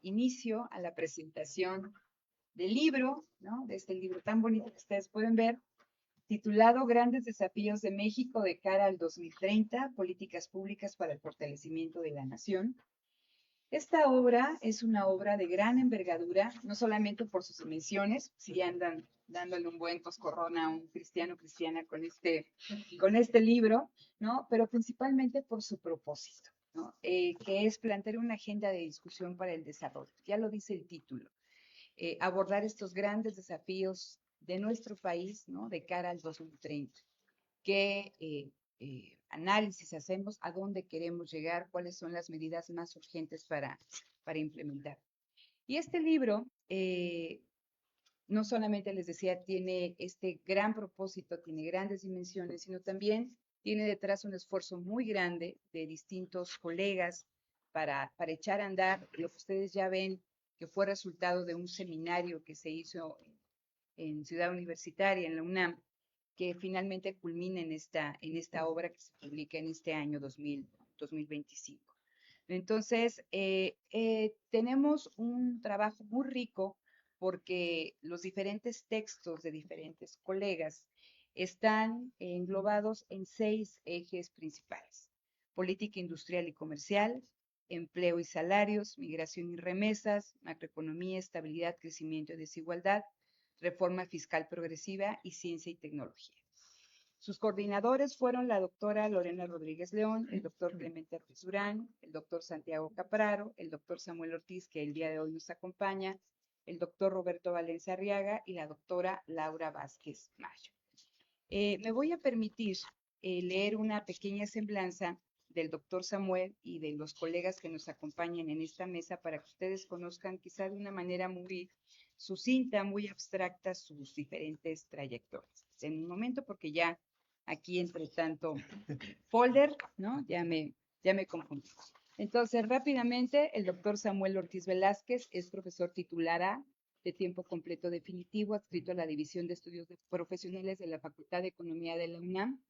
inicio a la presentación del libro, ¿no? De este libro tan bonito que ustedes pueden ver, titulado Grandes Desafíos de México de cara al 2030, Políticas Públicas para el Fortalecimiento de la Nación. Esta obra es una obra de gran envergadura, no solamente por sus dimensiones, si andan dándole un buen coscorrón a un cristiano o cristiana con este libro, ¿no? Pero principalmente por su propósito, ¿no? Que es plantear una agenda de discusión para el desarrollo. Ya lo dice el título, abordar estos grandes desafíos de nuestro país, ¿no? De cara al 2030. ¿Qué análisis hacemos? ¿A dónde queremos llegar? ¿Cuáles son las medidas más urgentes para implementar? Y este libro, no solamente les decía, tiene este gran propósito, tiene grandes dimensiones, sino también tiene detrás un esfuerzo muy grande de distintos colegas para echar a andar lo que ustedes ya ven que fue resultado de un seminario que se hizo en Ciudad Universitaria, en la UNAM, que finalmente culmina en esta obra que se publica en este año 2025. Entonces, tenemos un trabajo muy rico porque los diferentes textos de diferentes colegas están englobados en 6 ejes principales: política industrial y comercial, empleo y salarios, migración y remesas, macroeconomía, estabilidad, crecimiento y desigualdad, reforma fiscal progresiva y ciencia y tecnología. Sus coordinadores fueron la doctora Lorena Rodríguez León, el doctor Clemente Ruiz Durán, el doctor Santiago Capraro, el doctor Samuel Ortiz, que el día de hoy nos acompaña, el doctor Roberto Valencia Arriaga y la doctora Laura Vázquez Mayo. Me voy a permitir leer una pequeña semblanza del doctor Samuel y de los colegas que nos acompañan en esta mesa para que ustedes conozcan quizá de una manera muy sucinta, muy abstracta, sus diferentes trayectorias. En un momento, porque ya aquí entre tanto folder, ¿no? Ya me confundí. Entonces, rápidamente, el doctor Samuel Ortiz Velázquez es profesor titular A de tiempo completo definitivo, adscrito a la División de Estudios Profesionales de la Facultad de Economía de la UNAM.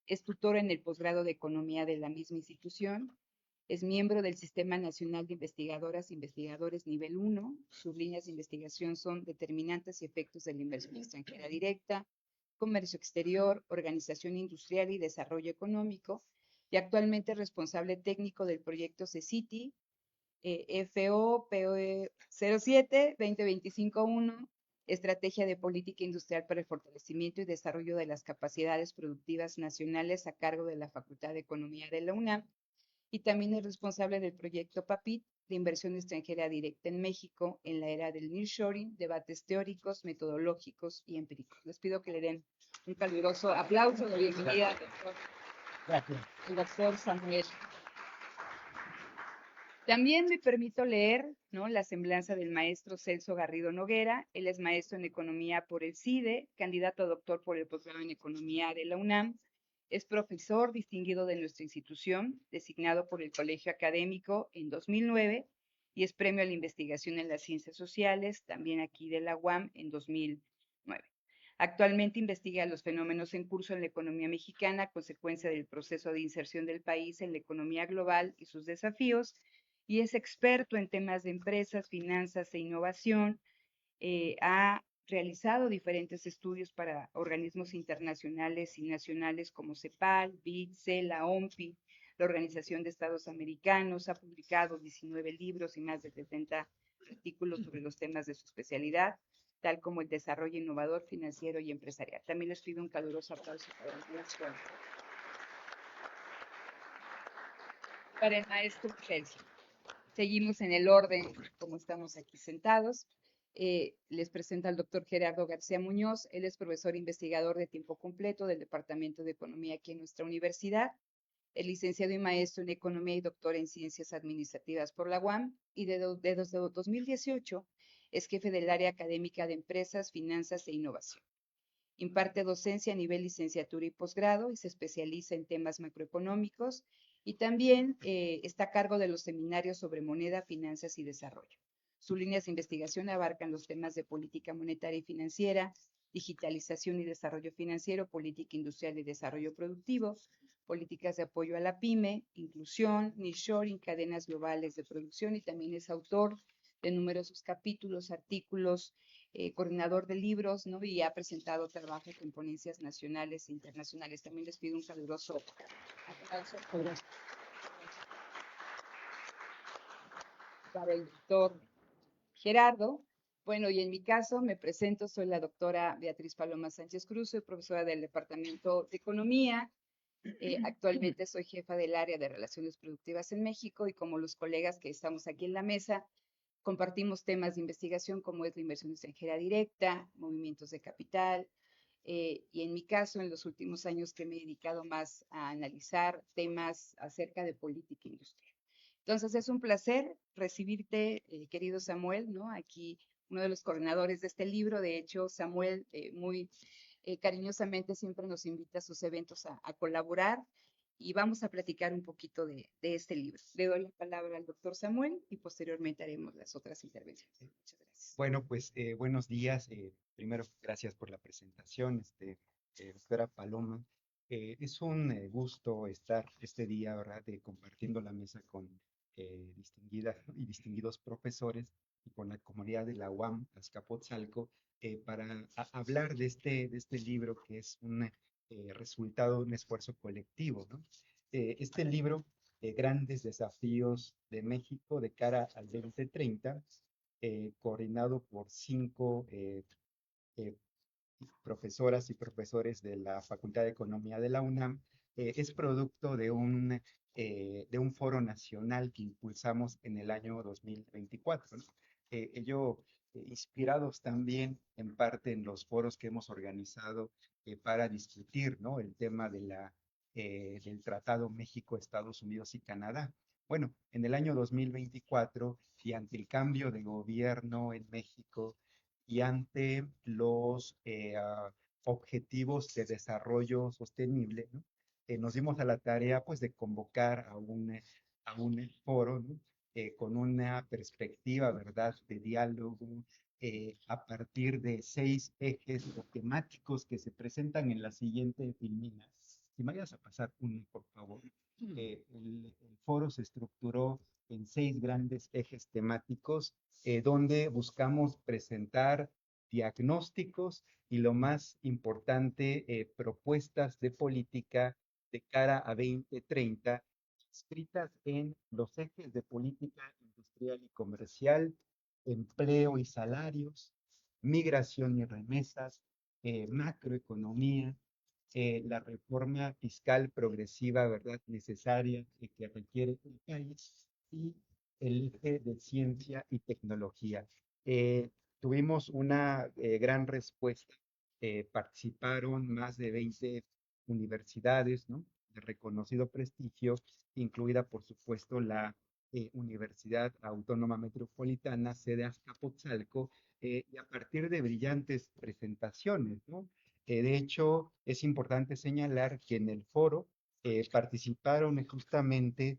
Es tutor en el posgrado de Economía de la misma institución. Es miembro del Sistema Nacional de Investigadoras e Investigadores Nivel 1. Sus líneas de investigación son determinantes y efectos de la inversión extranjera directa, comercio exterior, organización industrial y desarrollo económico, y actualmente es responsable técnico del proyecto CECITI, FO-POE 07-2025-1, Estrategia de Política Industrial para el Fortalecimiento y Desarrollo de las Capacidades Productivas Nacionales a cargo de la Facultad de Economía de la UNAM, y también es responsable del proyecto PAPIT, de inversión extranjera directa en México en la era del nearshoring, debates teóricos, metodológicos y empíricos. Les pido que le den un caluroso aplauso de bienvenida al doctor Samuel. También me permito leer, ¿no?, la semblanza del maestro Celso Garrido Noguera. Él es maestro en Economía por el CIDE, candidato a doctor por el posgrado en Economía de la UNAM. Es profesor distinguido de nuestra institución, designado por el Colegio Académico en 2009, y es premio a la investigación en las ciencias sociales, también aquí de la UAM, en 2009. Actualmente investiga los fenómenos en curso en la economía mexicana a consecuencia del proceso de inserción del país en la economía global y sus desafíos, y es experto en temas de empresas, finanzas e innovación. Ha realizado diferentes estudios para organismos internacionales y nacionales como CEPAL, BID, CELA, OMPI, la Organización de Estados Americanos. Ha publicado 19 libros y más de 70 artículos sobre los temas de su especialidad, tal como el desarrollo innovador, financiero y empresarial. También les pido un caluroso aplauso para el maestro Celso. Seguimos en el orden, como estamos aquí sentados. Les presento al doctor Gerardo García Muñoz. Él es profesor investigador de tiempo completo del Departamento de Economía aquí en nuestra universidad. Es licenciado y maestro en Economía y doctor en Ciencias Administrativas por la UAM, y desde 2018 es jefe del área académica de Empresas, Finanzas e Innovación. Imparte docencia a nivel licenciatura y posgrado y se especializa en temas macroeconómicos, y también está a cargo de los seminarios sobre moneda, finanzas y desarrollo. Sus líneas de investigación abarcan los temas de política monetaria y financiera, digitalización y desarrollo financiero, política industrial y desarrollo productivo, políticas de apoyo a la pyme, inclusión, nearshoring, cadenas globales de producción, y también es autor de numerosos capítulos, artículos, coordinador de libros, ¿no? Y ha presentado trabajo en ponencias nacionales e internacionales. También les pido un caluroso aplauso para el doctor Gerardo. Bueno, y en mi caso me presento, soy la doctora Beatriz Paloma Sánchez Cruz, soy profesora del Departamento de Economía. Actualmente soy jefa del área de Relaciones Productivas en México y como los colegas que estamos aquí en la mesa, compartimos temas de investigación como es la inversión extranjera directa, movimientos de capital, y en mi caso, en los últimos años que me he dedicado más a analizar temas acerca de política industrial. Entonces, es un placer recibirte, querido Samuel, ¿no? Aquí uno de los coordinadores de este libro. De hecho, Samuel muy cariñosamente siempre nos invita a sus eventos a colaborar y vamos a platicar un poquito de este libro. Le doy la palabra al doctor Samuel y posteriormente haremos las otras intervenciones. Muchas gracias. Bueno, pues buenos días. Primero, gracias por la presentación, doctora Paloma. Es un gusto estar este día, ¿verdad?, compartiendo la mesa con distinguidas y distinguidos profesores y con la comunidad de la UAM Azcapotzalco para hablar de este libro que es un resultado de un esfuerzo colectivo, ¿no? Este libro, Grandes Desafíos de México de cara al 2030, coordinado por 5 eh, profesoras y profesores de la Facultad de Economía de la UNAM, es producto de un foro nacional que impulsamos en el año 2024, ¿no? Ello inspirados también en parte en los foros que hemos organizado para discutir, ¿no?, el tema del Tratado México, Estados Unidos y Canadá. Bueno, en el año 2024 y ante el cambio de gobierno en México y ante los objetivos de desarrollo sostenible, ¿no?, nos dimos a la tarea pues de convocar a un foro, ¿no?, con una perspectiva, ¿verdad?, de diálogo a partir de 6 ejes temáticos que se presentan en la siguiente filmina. Si me vayas a pasar uno, por favor. El foro se estructuró en 6 grandes ejes temáticos donde buscamos presentar diagnósticos y lo más importante, propuestas de política de cara a 2030, escritas en los ejes de política industrial y comercial, empleo y salarios, migración y remesas, macroeconomía, la reforma fiscal progresiva, ¿verdad?, necesaria que requiere el país, y el eje de ciencia y tecnología. Tuvimos una gran respuesta. Participaron más de 20 universidades, ¿no?, de reconocido prestigio, incluida, por supuesto, la Universidad Autónoma Metropolitana, sede Azcapotzalco, y a partir de brillantes presentaciones, ¿no? De hecho, es importante señalar que en el foro participaron justamente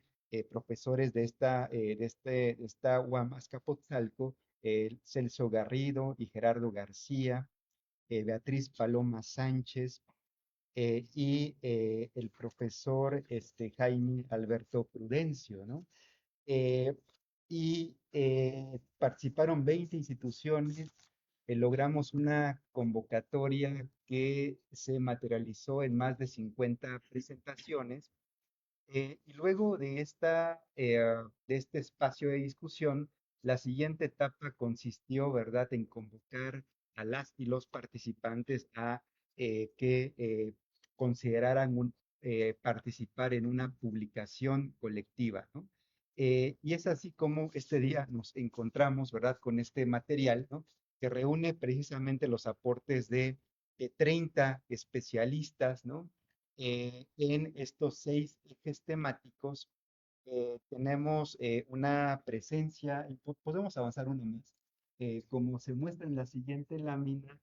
profesores de esta UAM Azcapotzalco, Celso Garrido y Gerardo García, Beatriz Paloma Sánchez y el profesor Jaime Alberto Prudencio, ¿no? Participaron 20 instituciones. Logramos una convocatoria que se materializó en más de 50 presentaciones. Y luego de este espacio de discusión, la siguiente etapa consistió, ¿verdad?, en convocar a las y los participantes a que consideraran participar en una publicación colectiva, ¿no? Y es así como este día nos encontramos, ¿verdad?, con este material, ¿no?, que reúne precisamente los aportes de 30 especialistas, ¿no?, en estos 6 ejes temáticos. Tenemos una presencia, y podemos avanzar uno más. Como se muestra en la siguiente lámina,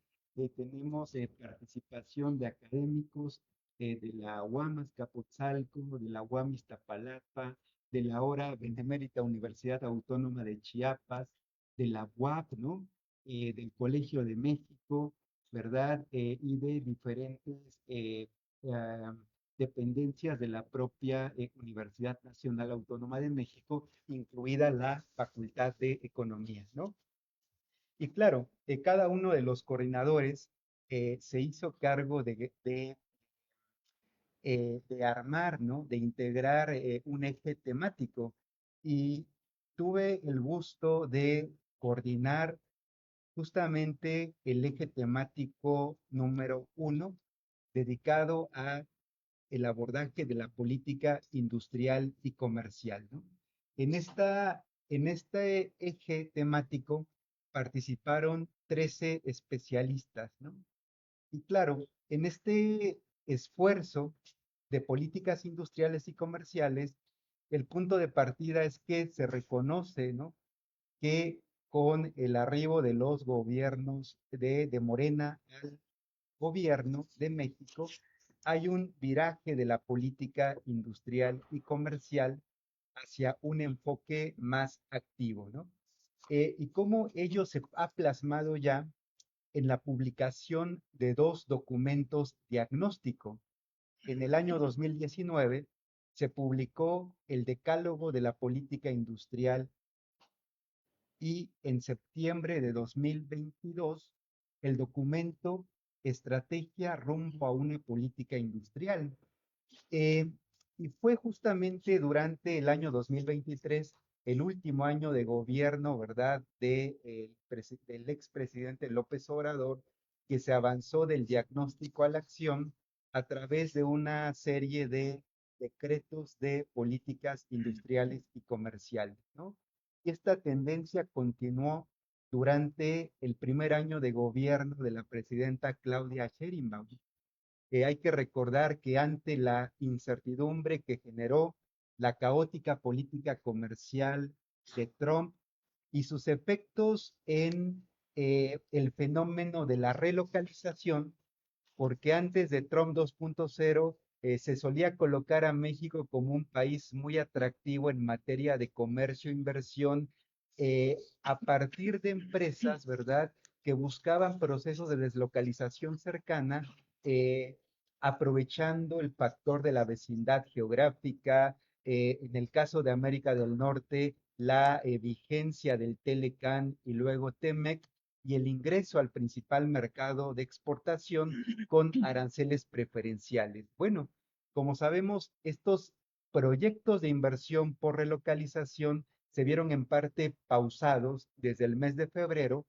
tenemos participación de académicos de la UAM Azcapotzalco, de la UAM Iztapalapa, de la ahora Benemérita Universidad Autónoma de Chiapas, de la UAP, ¿no?, del Colegio de México, ¿verdad?, y de diferentes dependencias de la propia Universidad Nacional Autónoma de México, incluida la Facultad de Economía, ¿no? Y claro, cada uno de los coordinadores se hizo cargo de armar, ¿no? De integrar un eje temático. Y tuve el gusto de coordinar justamente el eje temático número 1, dedicado a el abordaje de la política industrial y comercial, ¿no? En este eje temático participaron 13 especialistas, ¿no? Y claro, en este esfuerzo de políticas industriales y comerciales, el punto de partida es que se reconoce, ¿no? Que con el arribo de los gobiernos de Morena al gobierno de México, hay un viraje de la política industrial y comercial hacia un enfoque más activo, ¿no? Y cómo ello se ha plasmado ya en la publicación de dos documentos diagnóstico. En el año 2019 se publicó el Decálogo de la Política Industrial y en septiembre de 2022 el documento Estrategia rumbo a una política industrial. Eh, y fue justamente durante el año 2023, el último año de gobierno, ¿verdad?, del expresidente López Obrador, que se avanzó del diagnóstico a la acción a través de una serie de decretos de políticas industriales y comerciales, ¿no? Y esta tendencia continuó durante el primer año de gobierno de la presidenta Claudia Sheinbaum. Hay que recordar que ante la incertidumbre que generó la caótica política comercial de Trump y sus efectos en el fenómeno de la relocalización, porque antes de Trump 2.0 se solía colocar a México como un país muy atractivo en materia de comercio e inversión a partir de empresas, ¿verdad?, que buscaban procesos de deslocalización cercana, eh, aprovechando el factor de la vecindad geográfica, en el caso de América del Norte, la vigencia del Telecan y luego Temec, y el ingreso al principal mercado de exportación con aranceles preferenciales. Bueno, como sabemos, estos proyectos de inversión por relocalización se vieron en parte pausados desde el mes de febrero,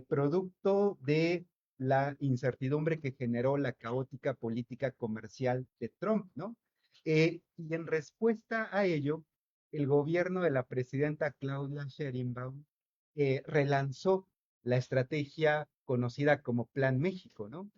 producto de la incertidumbre que generó la caótica política comercial de Trump, ¿no? Y en respuesta a ello, el gobierno de la presidenta Claudia Sheinbaum relanzó la estrategia conocida como Plan México, ¿no?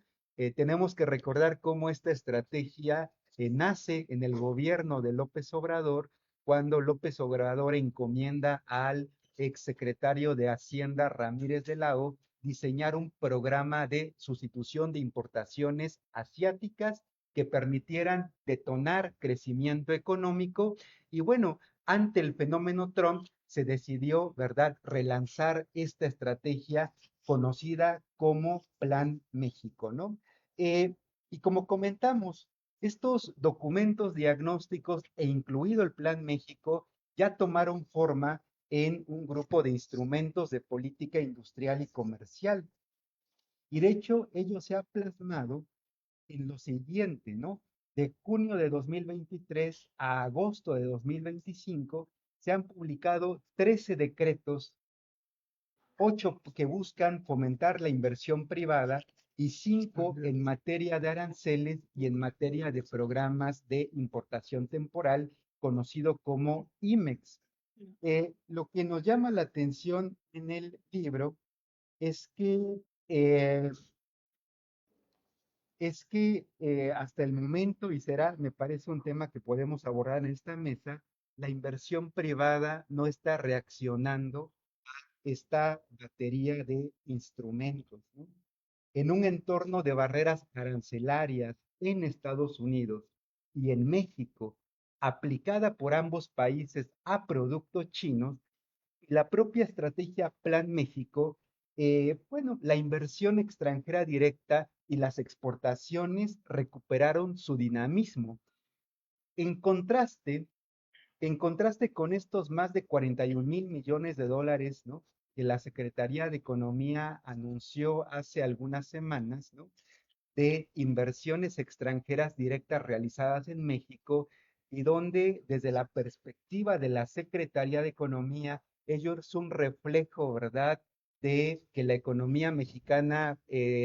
Tenemos que recordar cómo esta estrategia nace en el gobierno de López Obrador, cuando López Obrador encomienda al exsecretario de Hacienda Ramírez de la O diseñar un programa de sustitución de importaciones asiáticas que permitieran detonar crecimiento económico. Y bueno, ante el fenómeno Trump se decidió, ¿verdad?, relanzar esta estrategia conocida como Plan México, ¿no? Y como comentamos, estos documentos diagnósticos e incluido el Plan México ya tomaron forma en un grupo de instrumentos de política industrial y comercial. Y de hecho, ello se ha plasmado en lo siguiente, ¿no? De junio de 2023 a agosto de 2025 se han publicado 13 decretos, 8 que buscan fomentar la inversión privada y 5 en materia de aranceles y en materia de programas de importación temporal, conocido como IMEX. Lo que nos llama la atención en el libro es que eh, hasta el momento, y será, me parece un tema que podemos abordar en esta mesa, la inversión privada no está reaccionando a esta batería de instrumentos, ¿no? En un entorno de barreras arancelarias en Estados Unidos y en México, aplicada por ambos países a productos chinos, la propia estrategia Plan México, bueno, la inversión extranjera directa y las exportaciones recuperaron su dinamismo. En contraste, en contraste con estos más de 41.000 millones de dólares, ¿no? Que la Secretaría de Economía anunció hace algunas semanas, ¿no? De inversiones extranjeras directas realizadas en México y donde desde la perspectiva de la Secretaría de Economía, ellos son un reflejo, ¿verdad?, de que la economía mexicana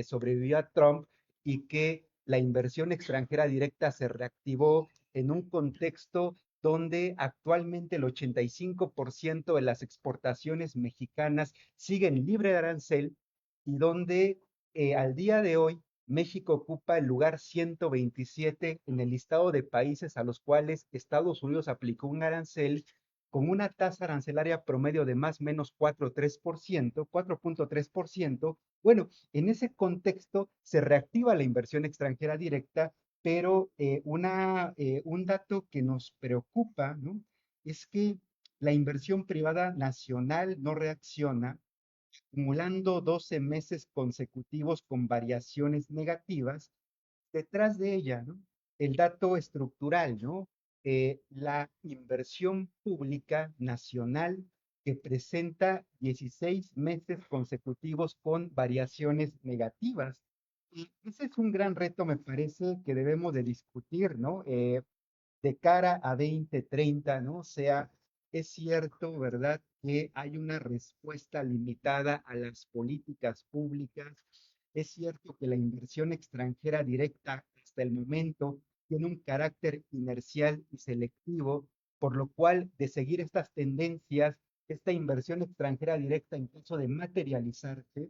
sobrevivió a Trump y que la inversión extranjera directa se reactivó en un contexto donde actualmente el 85% de las exportaciones mexicanas siguen libre de arancel y donde al día de hoy México ocupa el lugar 127 en el listado de países a los cuales Estados Unidos aplicó un arancel con una tasa arancelaria promedio de más o menos 4.3%, 4.3%. Bueno, en ese contexto se reactiva la inversión extranjera directa, pero un dato que nos preocupa, ¿no? Es que la inversión privada nacional no reacciona acumulando 12 meses consecutivos con variaciones negativas, detrás de ella, ¿no? El dato estructural, ¿no? La inversión pública nacional que presenta 16 meses consecutivos con variaciones negativas. Y ese es un gran reto, me parece, que debemos de discutir, ¿no? De cara a 2030, ¿no? O sea, es cierto, ¿verdad?, que hay una respuesta limitada a las políticas públicas. Es cierto que la inversión extranjera directa hasta el momento tiene un carácter inercial y selectivo, por lo cual, de seguir estas tendencias, esta inversión extranjera directa, en caso de materializarse,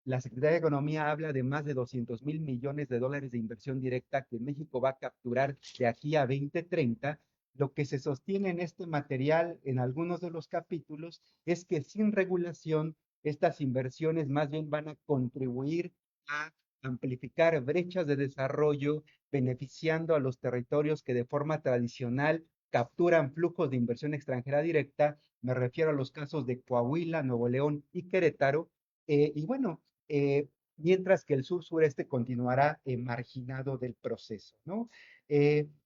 la Secretaría de Economía habla de más de 200.000 millones de dólares de inversión directa que México va a capturar de aquí a 2030. Lo que se sostiene en este material, en algunos de los capítulos, es que sin regulación, estas inversiones más bien van a contribuir a amplificar brechas de desarrollo, beneficiando a los territorios que de forma tradicional capturan flujos de inversión extranjera directa. Me refiero a los casos de Coahuila, Nuevo León y Querétaro. Y bueno, eh, mientras que el sur-sureste continuará marginado del proceso, ¿no?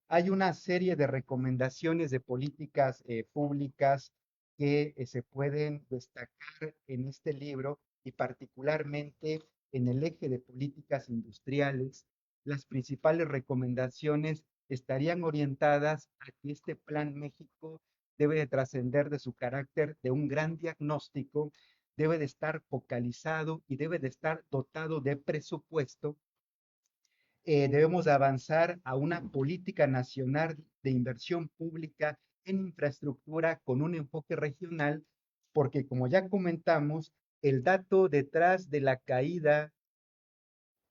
Hay una serie de recomendaciones de políticas públicas que se pueden destacar en este libro y particularmente en el eje de políticas industriales. Las principales recomendaciones estarían orientadas a que este Plan México debe de trascender de su carácter de un gran diagnóstico, debe de estar focalizado y debe de estar dotado de presupuesto. Debemos de avanzar a una política nacional de inversión pública en infraestructura con un enfoque regional, porque como ya comentamos, el dato detrás de la caída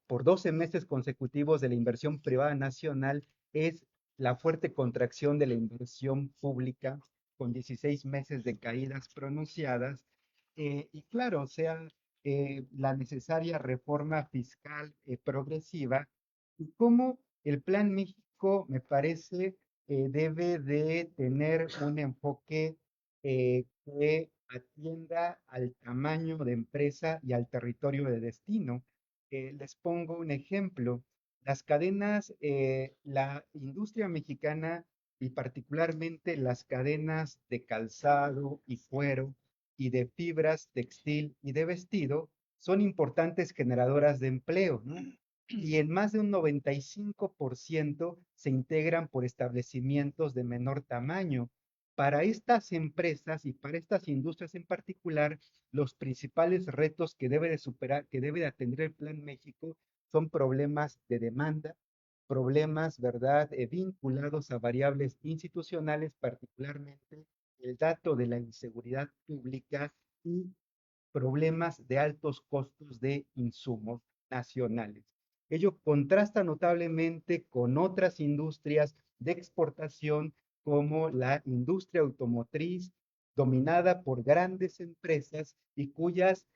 por 12 meses consecutivos de la inversión privada nacional es la fuerte contracción de la inversión pública, con 16 meses de caídas pronunciadas. Y claro, o sea, la necesaria reforma fiscal progresiva y cómo el Plan México, me parece, debe de tener un enfoque que atienda al tamaño de empresa y al territorio de destino. Les pongo un ejemplo. Las cadenas, la industria mexicana y particularmente las cadenas de calzado y cuero y de fibras textil y de vestido son importantes generadoras de empleo, ¿no? Y en más de un 95% se integran por establecimientos de menor tamaño. Para estas empresas y para estas industrias en particular, los principales retos que debe de superar, que debe de atender el Plan México son problemas de demanda, problemas, ¿verdad?, vinculados a variables institucionales, particularmente el dato de la inseguridad pública y problemas de altos costos de insumos nacionales. Ello contrasta notablemente con otras industrias de exportación como la industria automotriz, dominada por grandes empresas y cuyas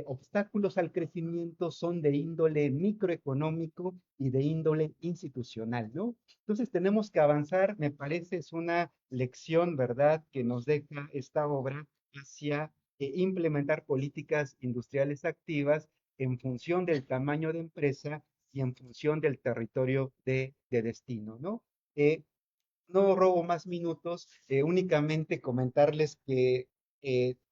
obstáculos al crecimiento son de índole microeconómico y de índole institucional, ¿no? Entonces tenemos que avanzar, me parece, es una lección, ¿verdad?, que nos deja esta obra hacia implementar políticas industriales activas en función del tamaño de empresa y en función del territorio de destino, ¿no? no robo más minutos, únicamente comentarles que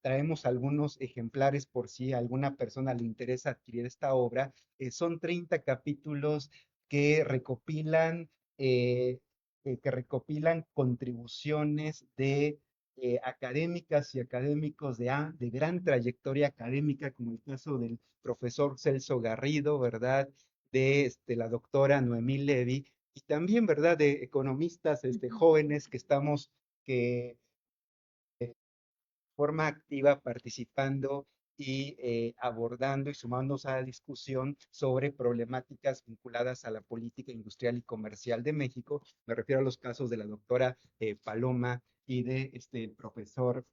traemos algunos ejemplares por si a alguna persona le interesa adquirir esta obra. Son 30 capítulos que recopilan, eh, que recopilan contribuciones de académicas y académicos de gran trayectoria académica, como el caso del profesor Celso Garrido, ¿verdad? De la doctora Noemí Levy, y también, ¿verdad?, de economistas jóvenes que estamos que de forma activa participando y abordando y sumándonos a la discusión sobre problemáticas vinculadas a la política industrial y comercial de México. Me refiero a los casos de la doctora Paloma y de el profesor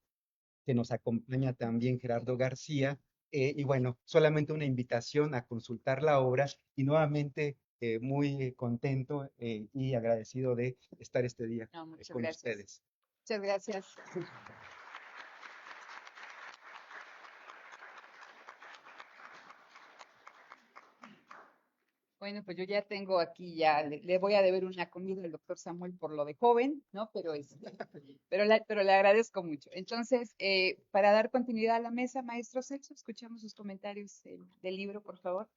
que nos acompaña también Gerardo García. Y bueno, solamente una invitación a consultar la obra y nuevamente muy contento y agradecido de estar este día No, muchas con gracias. ustedes. Muchas gracias. Bueno, pues yo ya tengo aquí, ya le voy a deber una comida al doctor Samuel por lo de joven, ¿no? Pero, pero le agradezco mucho. Entonces, para dar continuidad a la mesa, maestro Celso, escuchamos sus comentarios del libro, por favor.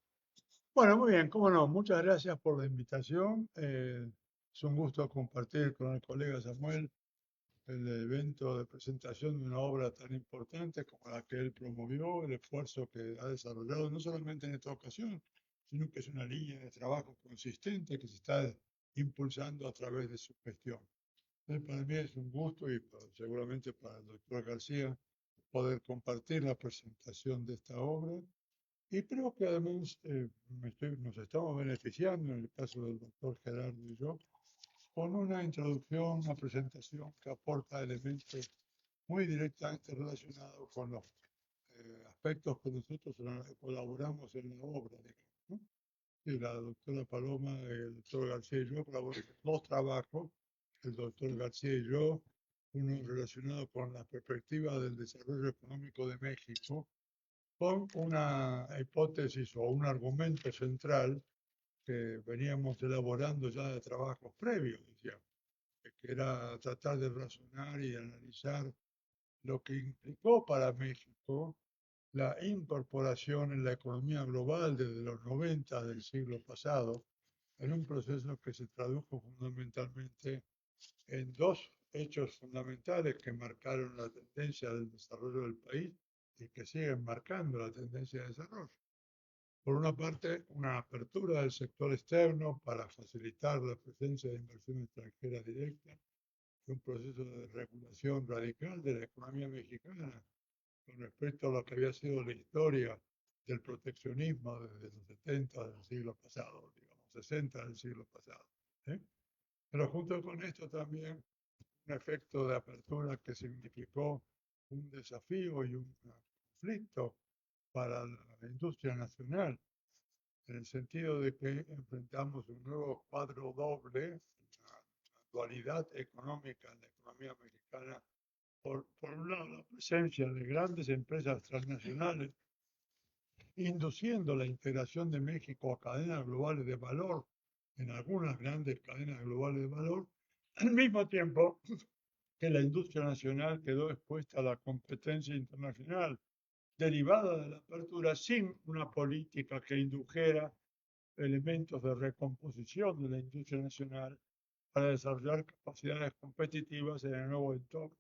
Bueno, muy bien, cómo no. Muchas gracias por la invitación. Es un gusto compartir con el colega Samuel el evento de presentación de una obra tan importante como la que él promovió, el esfuerzo que ha desarrollado, no solamente en esta ocasión, sino que es una línea de trabajo consistente que se está impulsando a través de su gestión. Para mí es un gusto y seguramente para el doctor García poder compartir la presentación de esta obra. Y creo que además nos estamos beneficiando, en el caso del doctor Gerardo y yo, con una introducción, una presentación que aporta elementos muy directamente relacionados con los aspectos que nosotros colaboramos en la obra, digamos, ¿no? Y la doctora Paloma, el doctor García y yo colaboramos en dos trabajos, el doctor García y yo, uno relacionado con la perspectiva del desarrollo económico de México, con una hipótesis o un argumento central que veníamos elaborando ya de trabajos previos, decíamos, que era tratar de razonar y analizar lo que implicó para México la incorporación en la economía global desde los 90 del siglo pasado, en un proceso que se tradujo fundamentalmente en dos hechos fundamentales que marcaron la tendencia del desarrollo del país y que siguen marcando la tendencia de desarrollo. Por una parte, una apertura del sector externo para facilitar la presencia de inversión extranjera directa, un proceso de regulación radical de la economía mexicana con respecto a lo que había sido la historia del proteccionismo desde los 70 del siglo pasado, digamos, 60 del siglo pasado. ¿Eh? Pero junto con esto también un efecto de apertura que significó un desafío y un conflicto para la industria nacional, en el sentido de que enfrentamos un nuevo cuadro doble, una dualidad económica en la economía mexicana. Por un lado, la presencia de grandes empresas transnacionales induciendo la integración de México a cadenas globales de valor, en algunas grandes cadenas globales de valor, al mismo tiempo que la industria nacional quedó expuesta a la competencia internacional derivada de la apertura sin una política que indujera elementos de recomposición de la industria nacional para desarrollar capacidades competitivas en el nuevo entorno.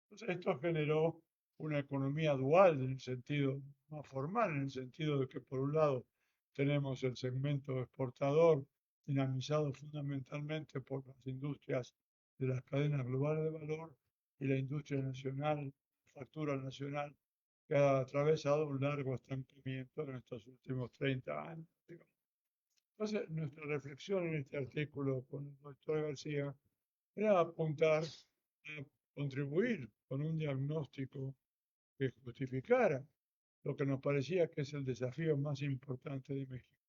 Entonces, esto generó una economía dual en el sentido más formal, en el sentido de que por un lado tenemos el segmento exportador dinamizado fundamentalmente por las industrias de las cadenas globales de valor y la industria nacional, factura nacional, que ha atravesado un largo estancamiento en estos últimos 30 años, digamos. Entonces, nuestra reflexión en este artículo con el doctor García era apuntar a contribuir con un diagnóstico que justificara lo que nos parecía que es el desafío más importante de México,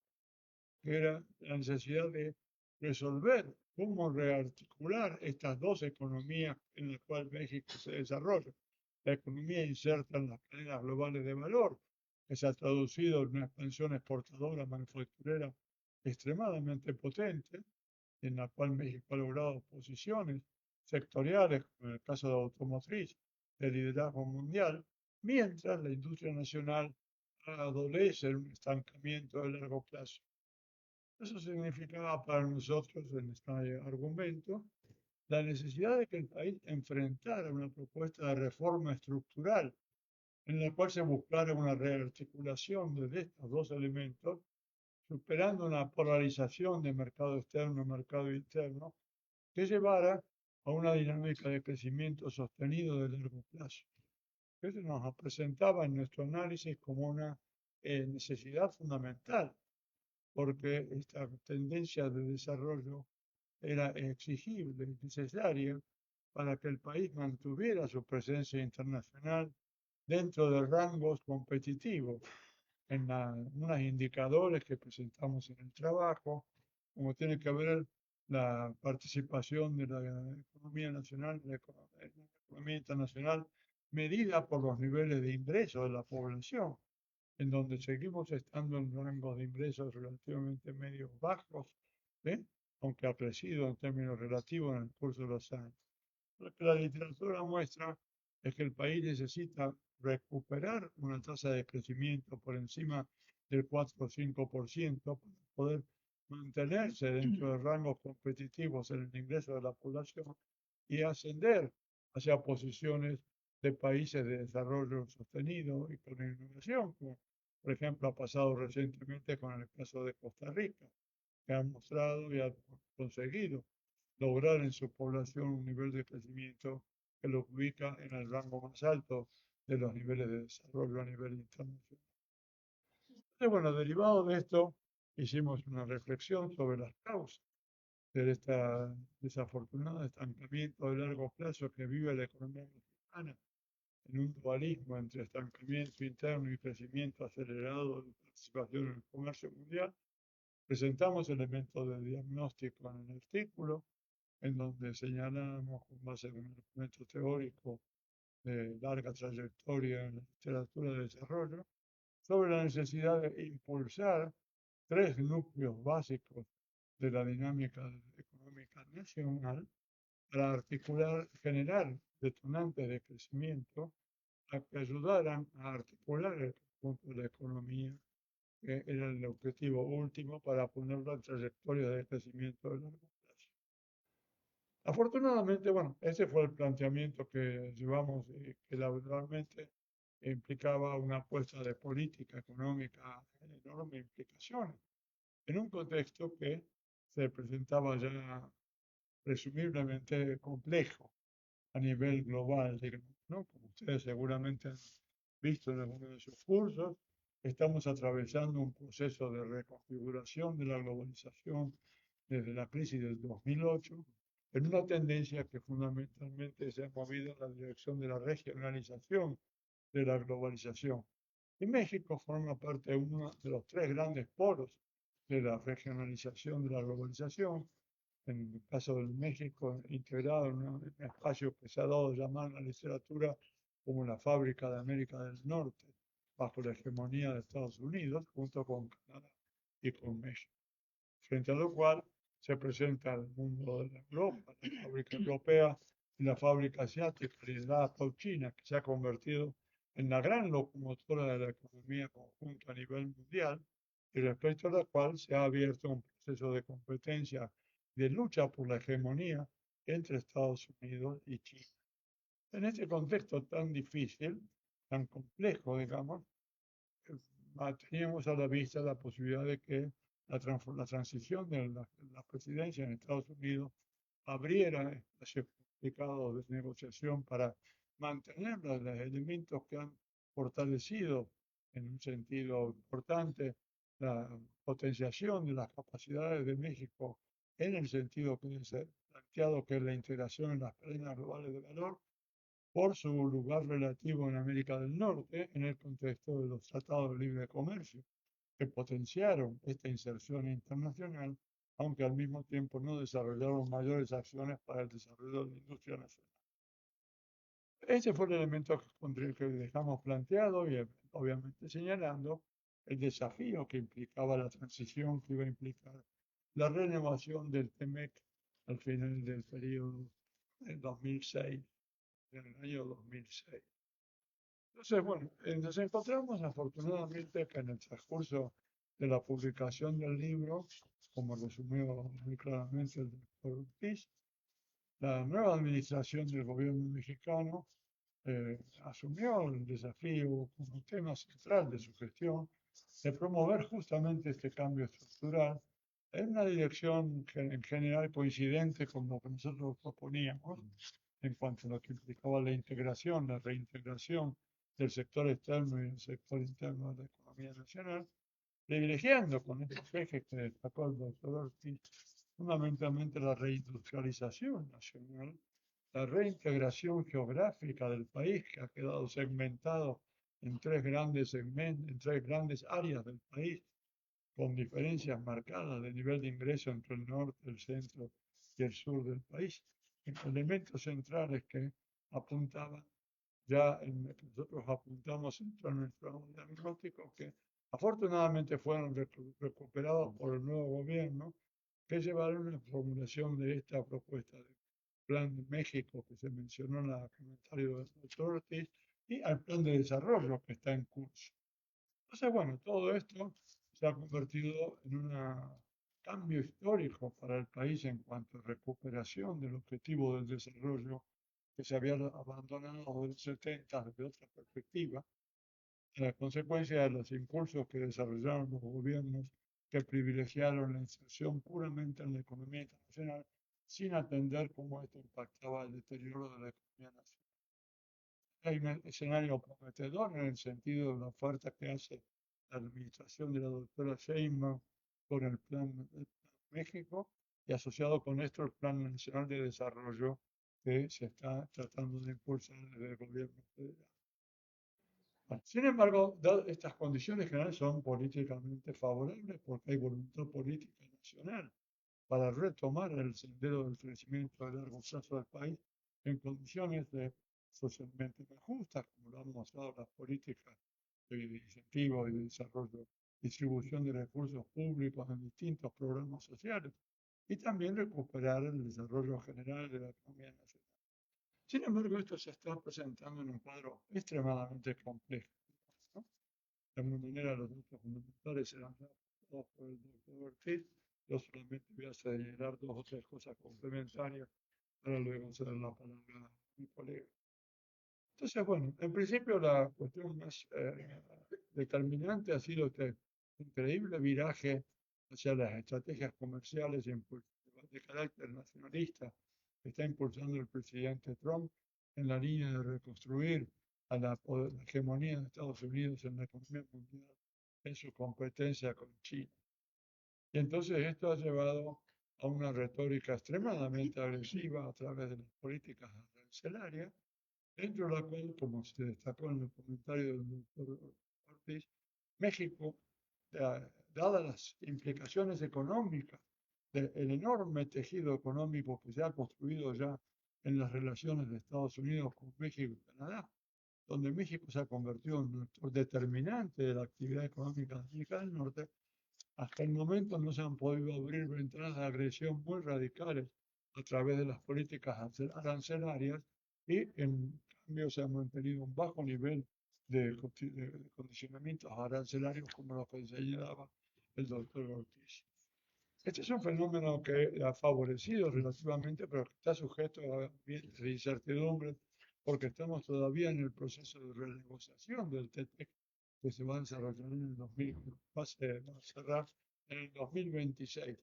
que era la necesidad de resolver cómo rearticular estas dos economías en las cuales México se desarrolla. La economía inserta en las cadenas globales de valor, que se ha traducido en una expansión exportadora manufacturera extremadamente potente, en la cual México ha logrado posiciones sectoriales, como en el caso de la automotriz, de liderazgo mundial, mientras la industria nacional adolece un estancamiento de largo plazo. Eso significaba para nosotros, en este argumento, la necesidad de que el país enfrentara una propuesta de reforma estructural en la cual se buscara una rearticulación de estos dos elementos, superando una polarización de mercado externo y mercado interno, que llevara a una dinámica de crecimiento sostenido de largo plazo. Eso nos presentaba en nuestro análisis como una necesidad fundamental, porque esta tendencia de desarrollo era exigible y necesaria para que el país mantuviera su presencia internacional dentro de rangos competitivos en unos indicadores que presentamos en el trabajo, como tiene que ver la participación de la economía nacional, la economía internacional, medida por los niveles de ingresos de la población, en donde seguimos estando en rangos de ingresos relativamente medios bajos, ¿eh? Aunque ha crecido en términos relativos en el curso de los años. Lo que la literatura muestra es que el país necesita recuperar una tasa de crecimiento por encima del 4 o 5% para poder mantenerse dentro de rangos competitivos en el ingreso de la población y ascender hacia posiciones de países de desarrollo sostenido y con innovación, como por ejemplo ha pasado recientemente con el caso de Costa Rica, que ha mostrado y ha conseguido lograr en su población un nivel de crecimiento que lo ubica en el rango más alto de los niveles de desarrollo a nivel internacional. Entonces, bueno, derivado de esto, hicimos una reflexión sobre las causas de este desafortunado estancamiento de largo plazo que vive la economía mexicana en un dualismo entre estancamiento interno y crecimiento acelerado de participación en el comercio mundial. Presentamos elementos de diagnóstico en el artículo, en donde señalamos, con base en un argumento teórico de larga trayectoria en la literatura de desarrollo, sobre la necesidad de impulsar tres núcleos básicos de la dinámica económica nacional para articular, generar detonantes de crecimiento a que ayudaran a articular el conjunto de la economía, que era el objetivo último para ponerlo en trayectoria de crecimiento de largo plazo. Afortunadamente, bueno, ese fue el planteamiento que llevamos y que laboralmente implicaba una apuesta de política económica de enormes implicaciones, en un contexto que se presentaba ya presumiblemente complejo a nivel global, digamos, ¿no? Como ustedes seguramente han visto en algunos de sus cursos, estamos atravesando un proceso de reconfiguración de la globalización desde la crisis del 2008, en una tendencia que fundamentalmente se ha movido en la dirección de la regionalización de la globalización. Y México forma parte de uno de los tres grandes polos de la regionalización de la globalización. En el caso de México, integrado en un espacio que se ha dado a llamar en la literatura como la fábrica de América del Norte, bajo la hegemonía de Estados Unidos, junto con Canadá y con México. Frente a lo cual se presenta el mundo de la Europa, la fábrica europea y la fábrica asiática liderada por China, que se ha convertido en la gran locomotora de la economía conjunta a nivel mundial y respecto a la cual se ha abierto un proceso de competencia, de lucha por la hegemonía entre Estados Unidos y China. En este contexto tan difícil, tan complejo, digamos, teníamos a la vista la posibilidad de que la transición de la presidencia en Estados Unidos abriera espacios complicados de negociación para mantener los elementos que han fortalecido en un sentido importante la potenciación de las capacidades de México en el sentido que se ha planteado, que es la integración en las cadenas globales de valor, por su lugar relativo en América del Norte en el contexto de los tratados de libre comercio, que potenciaron esta inserción internacional, aunque al mismo tiempo no desarrollaron mayores acciones para el desarrollo de la industria nacional. Ese fue el elemento que dejamos planteado y obviamente señalando el desafío que implicaba la transición que iba a implicar la renovación del TEMEC al final del periodo en 2006, en el año 2006. Entonces, bueno, nos encontramos afortunadamente que en el transcurso de la publicación del libro, como resumió muy claramente el doctor Ortiz, la nueva administración del gobierno mexicano asumió el desafío como tema central de su gestión de promover justamente este cambio estructural en una dirección en general coincidente con lo que nosotros proponíamos en cuanto a lo que implicaba la integración, la reintegración del sector externo y el sector interno de la economía nacional, privilegiando con estos ejes que destacó el doctor Ortiz, fundamentalmente la reindustrialización nacional, la reintegración geográfica del país, que ha quedado segmentado en tres grandes segmentos, en tres grandes áreas del país, con diferencias marcadas de nivel de ingreso entre el norte, el centro y el sur del país. Elementos centrales que apuntaban ya nosotros apuntamos entre nuestro diagnóstico que afortunadamente fueron recuperados por el nuevo gobierno que llevaron a la formulación de esta propuesta de Plan de México que se mencionó en el comentario del doctor Ortiz y al plan de desarrollo que está en curso. Entonces, bueno, todo esto se ha convertido en un cambio histórico para el país en cuanto a recuperación del objetivo del desarrollo que se había abandonado en los 70 desde otra perspectiva, a consecuencia de los impulsos que desarrollaron los gobiernos que privilegiaron la inserción puramente en la economía internacional sin atender cómo esto impactaba el deterioro de la economía nacional. Hay un escenario prometedor en el sentido de la oferta que hace la administración de la doctora Sheinbaum con el Plan México y asociado con esto el Plan Nacional de Desarrollo que se está tratando de impulsar desde el gobierno federal. Sin embargo, estas condiciones generales son políticamente favorables porque hay voluntad política nacional para retomar el sendero del crecimiento a largo plazo del país en condiciones socialmente más justas, como lo han mostrado las políticas de incentivo y de desarrollo, distribución de recursos públicos en distintos programas sociales, y también recuperar el desarrollo general de la economía nacional. Sin embargo, esto se está presentando en un cuadro extremadamente complejo, ¿no? De alguna manera, los datos fundamentales serán dados por el doctor Ortiz. Yo solamente voy a señalar dos o tres cosas complementarias para luego ceder la palabra a mi colega. Entonces, bueno, en principio la cuestión más determinante ha sido este increíble viraje hacia las estrategias comerciales de carácter nacionalista que está impulsando el presidente Trump en la línea de reconstruir a la hegemonía de Estados Unidos en la economía mundial en su competencia con China. Y entonces esto ha llevado a una retórica extremadamente agresiva a través de las políticas arancelarias, dentro de la cual, como se destacó en el comentario del doctor Ortiz, México, dadas las implicaciones económicas del enorme tejido económico que se ha construido ya en las relaciones de Estados Unidos con México y Canadá, donde México se ha convertido en un actor determinante de la actividad económica de América del Norte, hasta el momento no se han podido abrir ventanas de agresión muy radicales a través de las políticas arancelarias y en cambio se ha mantenido un bajo nivel de condicionamientos arancelarios como los que señalaba el doctor Ortiz. Este es un fenómeno que ha favorecido relativamente, pero que está sujeto a incertidumbre porque estamos todavía en el proceso de renegociación del TTEC que se va a desarrollar en el 2000, va a cerrar en el 2026.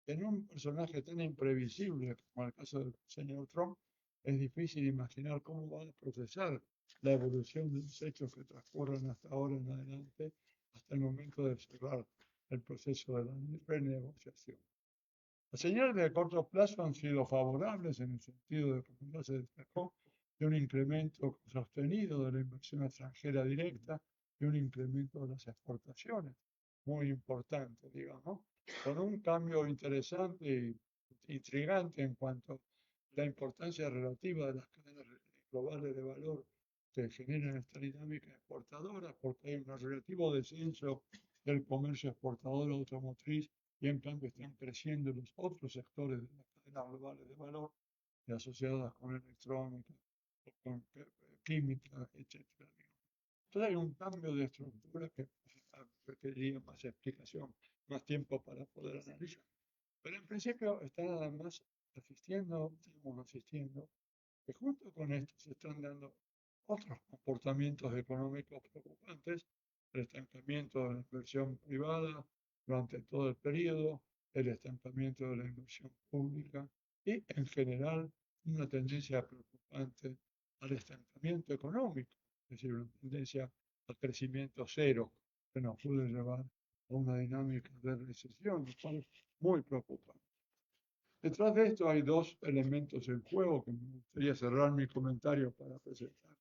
En un personaje tan imprevisible como el caso del señor Trump, es difícil imaginar cómo va a procesar la evolución de los hechos que transcurren hasta ahora en adelante, hasta el momento de cerrar el proceso de la renegociación. Las señales de corto plazo han sido favorables en el sentido de, como ya se destacó, de un incremento sostenido de la inversión extranjera directa y un incremento de las exportaciones, muy importante, digamos, con un cambio interesante e intrigante en cuanto a la importancia relativa de las cadenas globales de valor que generan esta dinámica exportadora, porque hay un relativo descenso del comercio exportador automotriz y en cambio están creciendo los otros sectores de las cadenas globales de valor, y asociadas con electrónica, o con química, etcétera. Entonces hay un cambio de estructura que requeriría más explicación, más tiempo para poder analizar. Pero en principio está nada más estamos asistiendo, que junto con esto se están dando otros comportamientos económicos preocupantes, el estancamiento de la inversión privada durante todo el periodo, el estancamiento de la inversión pública y en general una tendencia preocupante al estancamiento económico, es decir, una tendencia al crecimiento cero que nos puede llevar a una dinámica de recesión, lo cual es muy preocupante. Detrás de esto hay dos elementos en juego que me gustaría cerrar mi comentario para presentar,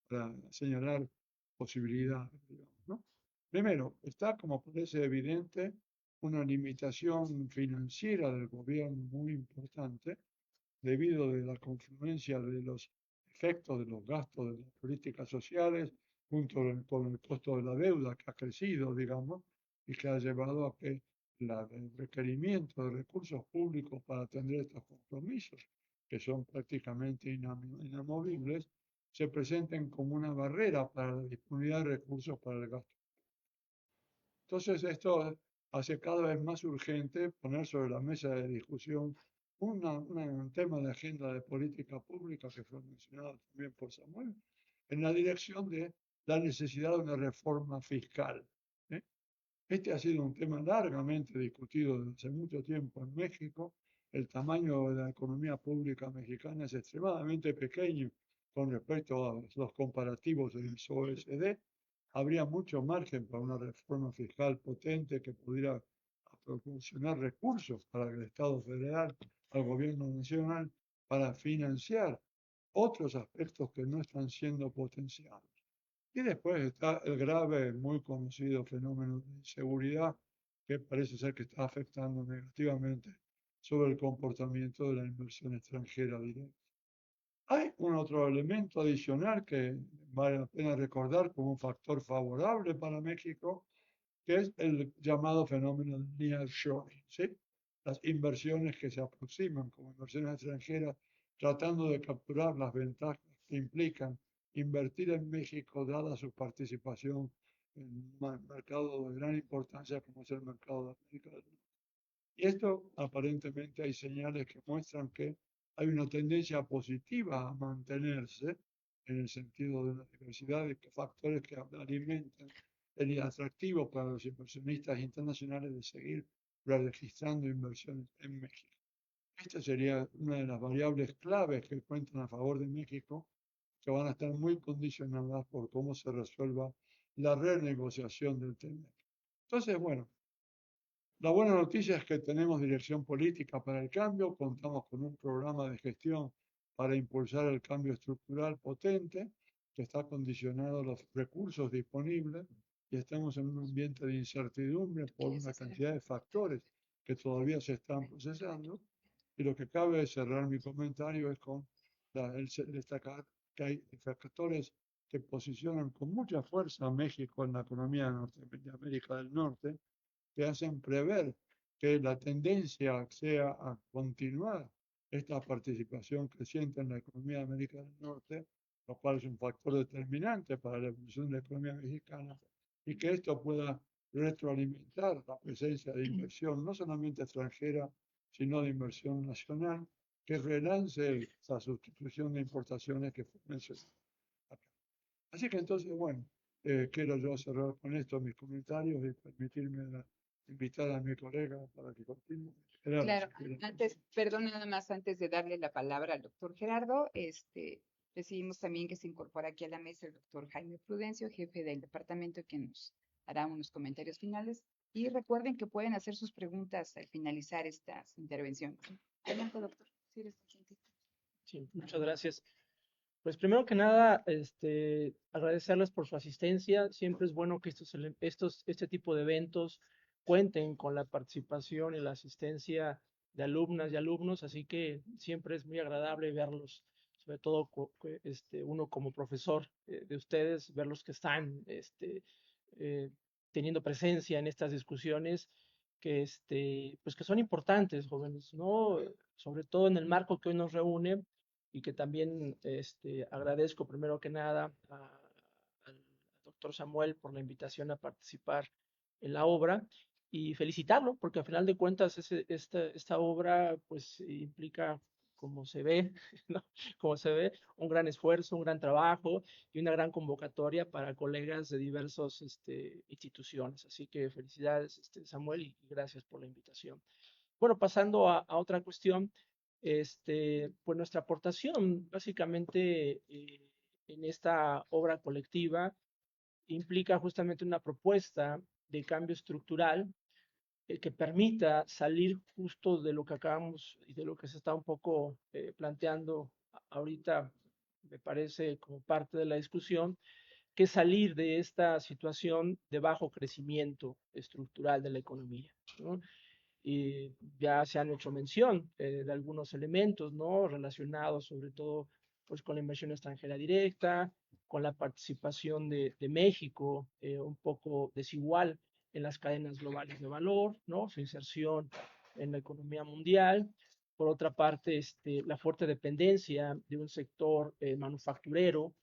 para señalar posibilidades, digamos, ¿no? Primero, está, como parece evidente, una limitación financiera del gobierno muy importante debido a la confluencia de los efectos de los gastos de las políticas sociales junto con el costo de la deuda que ha crecido, digamos, y que ha llevado a que el requerimiento de recursos públicos para atender estos compromisos, que son prácticamente inamovibles, se presenten como una barrera para la disponibilidad de recursos para el gasto. Entonces, esto hace cada vez más urgente poner sobre la mesa de discusión un tema de agenda de política pública que fue mencionado también por Samuel, en la dirección de la necesidad de una reforma fiscal. ¿Eh? Este ha sido un tema largamente discutido desde hace mucho tiempo en México. El tamaño de la economía pública mexicana es extremadamente pequeño con respecto a los comparativos del OECD. Habría mucho margen para una reforma fiscal potente que pudiera proporcionar recursos para el Estado federal, al gobierno nacional, para financiar otros aspectos que no están siendo potenciados. Y después está el grave, muy conocido fenómeno de inseguridad que parece ser que está afectando negativamente sobre el comportamiento de la inversión extranjera directa. Hay un otro elemento adicional que vale la pena recordar como un factor favorable para México, que es el llamado fenómeno del nearshoring, ¿sí? Las inversiones que se aproximan como inversiones extranjeras, tratando de capturar las ventajas que implican invertir en México, dada su participación en un mercado de gran importancia como es el mercado de América del Norte. Y esto aparentemente hay señales que muestran que hay una tendencia positiva a mantenerse en el sentido de la diversidad de factores que alimentan el atractivo para los inversionistas internacionales de seguir registrando inversiones en México. Esta sería una de las variables claves que cuentan a favor de México, que van a estar muy condicionadas por cómo se resuelva la renegociación del TEMEC. Entonces, bueno, la buena noticia es que tenemos dirección política para el cambio, contamos con un programa de gestión para impulsar el cambio estructural potente, que está condicionado a los recursos disponibles y estamos en un ambiente de incertidumbre por una cantidad de factores que todavía se están procesando. Y lo que cabe es cerrar mi comentario es con destacar que hay factores que posicionan con mucha fuerza a México en la economía de América del Norte, que hacen prever que la tendencia sea a continuar esta participación creciente en la economía de América del Norte, lo cual es un factor determinante para la evolución de la economía mexicana, y que esto pueda retroalimentar la presencia de inversión, no solamente extranjera, sino de inversión nacional, que relance la sustitución de importaciones que fue mencionada acá. Así que entonces, bueno, quiero yo cerrar con esto mis comentarios y permitirme invitar a mi colega para que continúe. Gerardo, Claro, si quiere. antes, perdón, nada más antes de darle la palabra al doctor Gerardo, recibimos también que se incorpora aquí a la mesa el doctor Jaime Prudencio, jefe del departamento, que nos hará unos comentarios finales. Y recuerden que pueden hacer sus preguntas al finalizar estas intervenciones. Adelante, doctor. Si eres tan gentil. Sí, muchas gracias. Pues primero que nada, agradecerles por su asistencia. Siempre es bueno que este tipo de eventos cuenten con la participación y la asistencia de alumnas y alumnos, así que siempre es muy agradable verlos, sobre todo uno como profesor de ustedes, verlos que están teniendo presencia en estas discusiones pues que son importantes, jóvenes, ¿no? Sobre todo en el marco que hoy nos reúne y que también agradezco primero que nada al doctor Samuel por la invitación a participar en la obra y felicitarlo, porque al final de cuentas esta obra pues implica, como se ve, ¿no? Como se ve, un gran esfuerzo, un gran trabajo y una gran convocatoria para colegas de diversas instituciones. Así que felicidades, Samuel, y gracias por la invitación. Bueno, pasando a otra cuestión, pues nuestra aportación básicamente en esta obra colectiva implica justamente una propuesta de cambio estructural que permita salir justo de lo que acabamos y de lo que se está un poco planteando ahorita, me parece como parte de la discusión, que es salir de esta situación de bajo crecimiento estructural de la economía, ¿no? Y ya se han hecho mención de algunos elementos, ¿no? Relacionados sobre todo pues con la inversión extranjera directa, con la participación de México, un poco desigual en las cadenas globales de valor, ¿no? Su inserción en la economía mundial. Por otra parte, la fuerte dependencia de un sector manufacturero,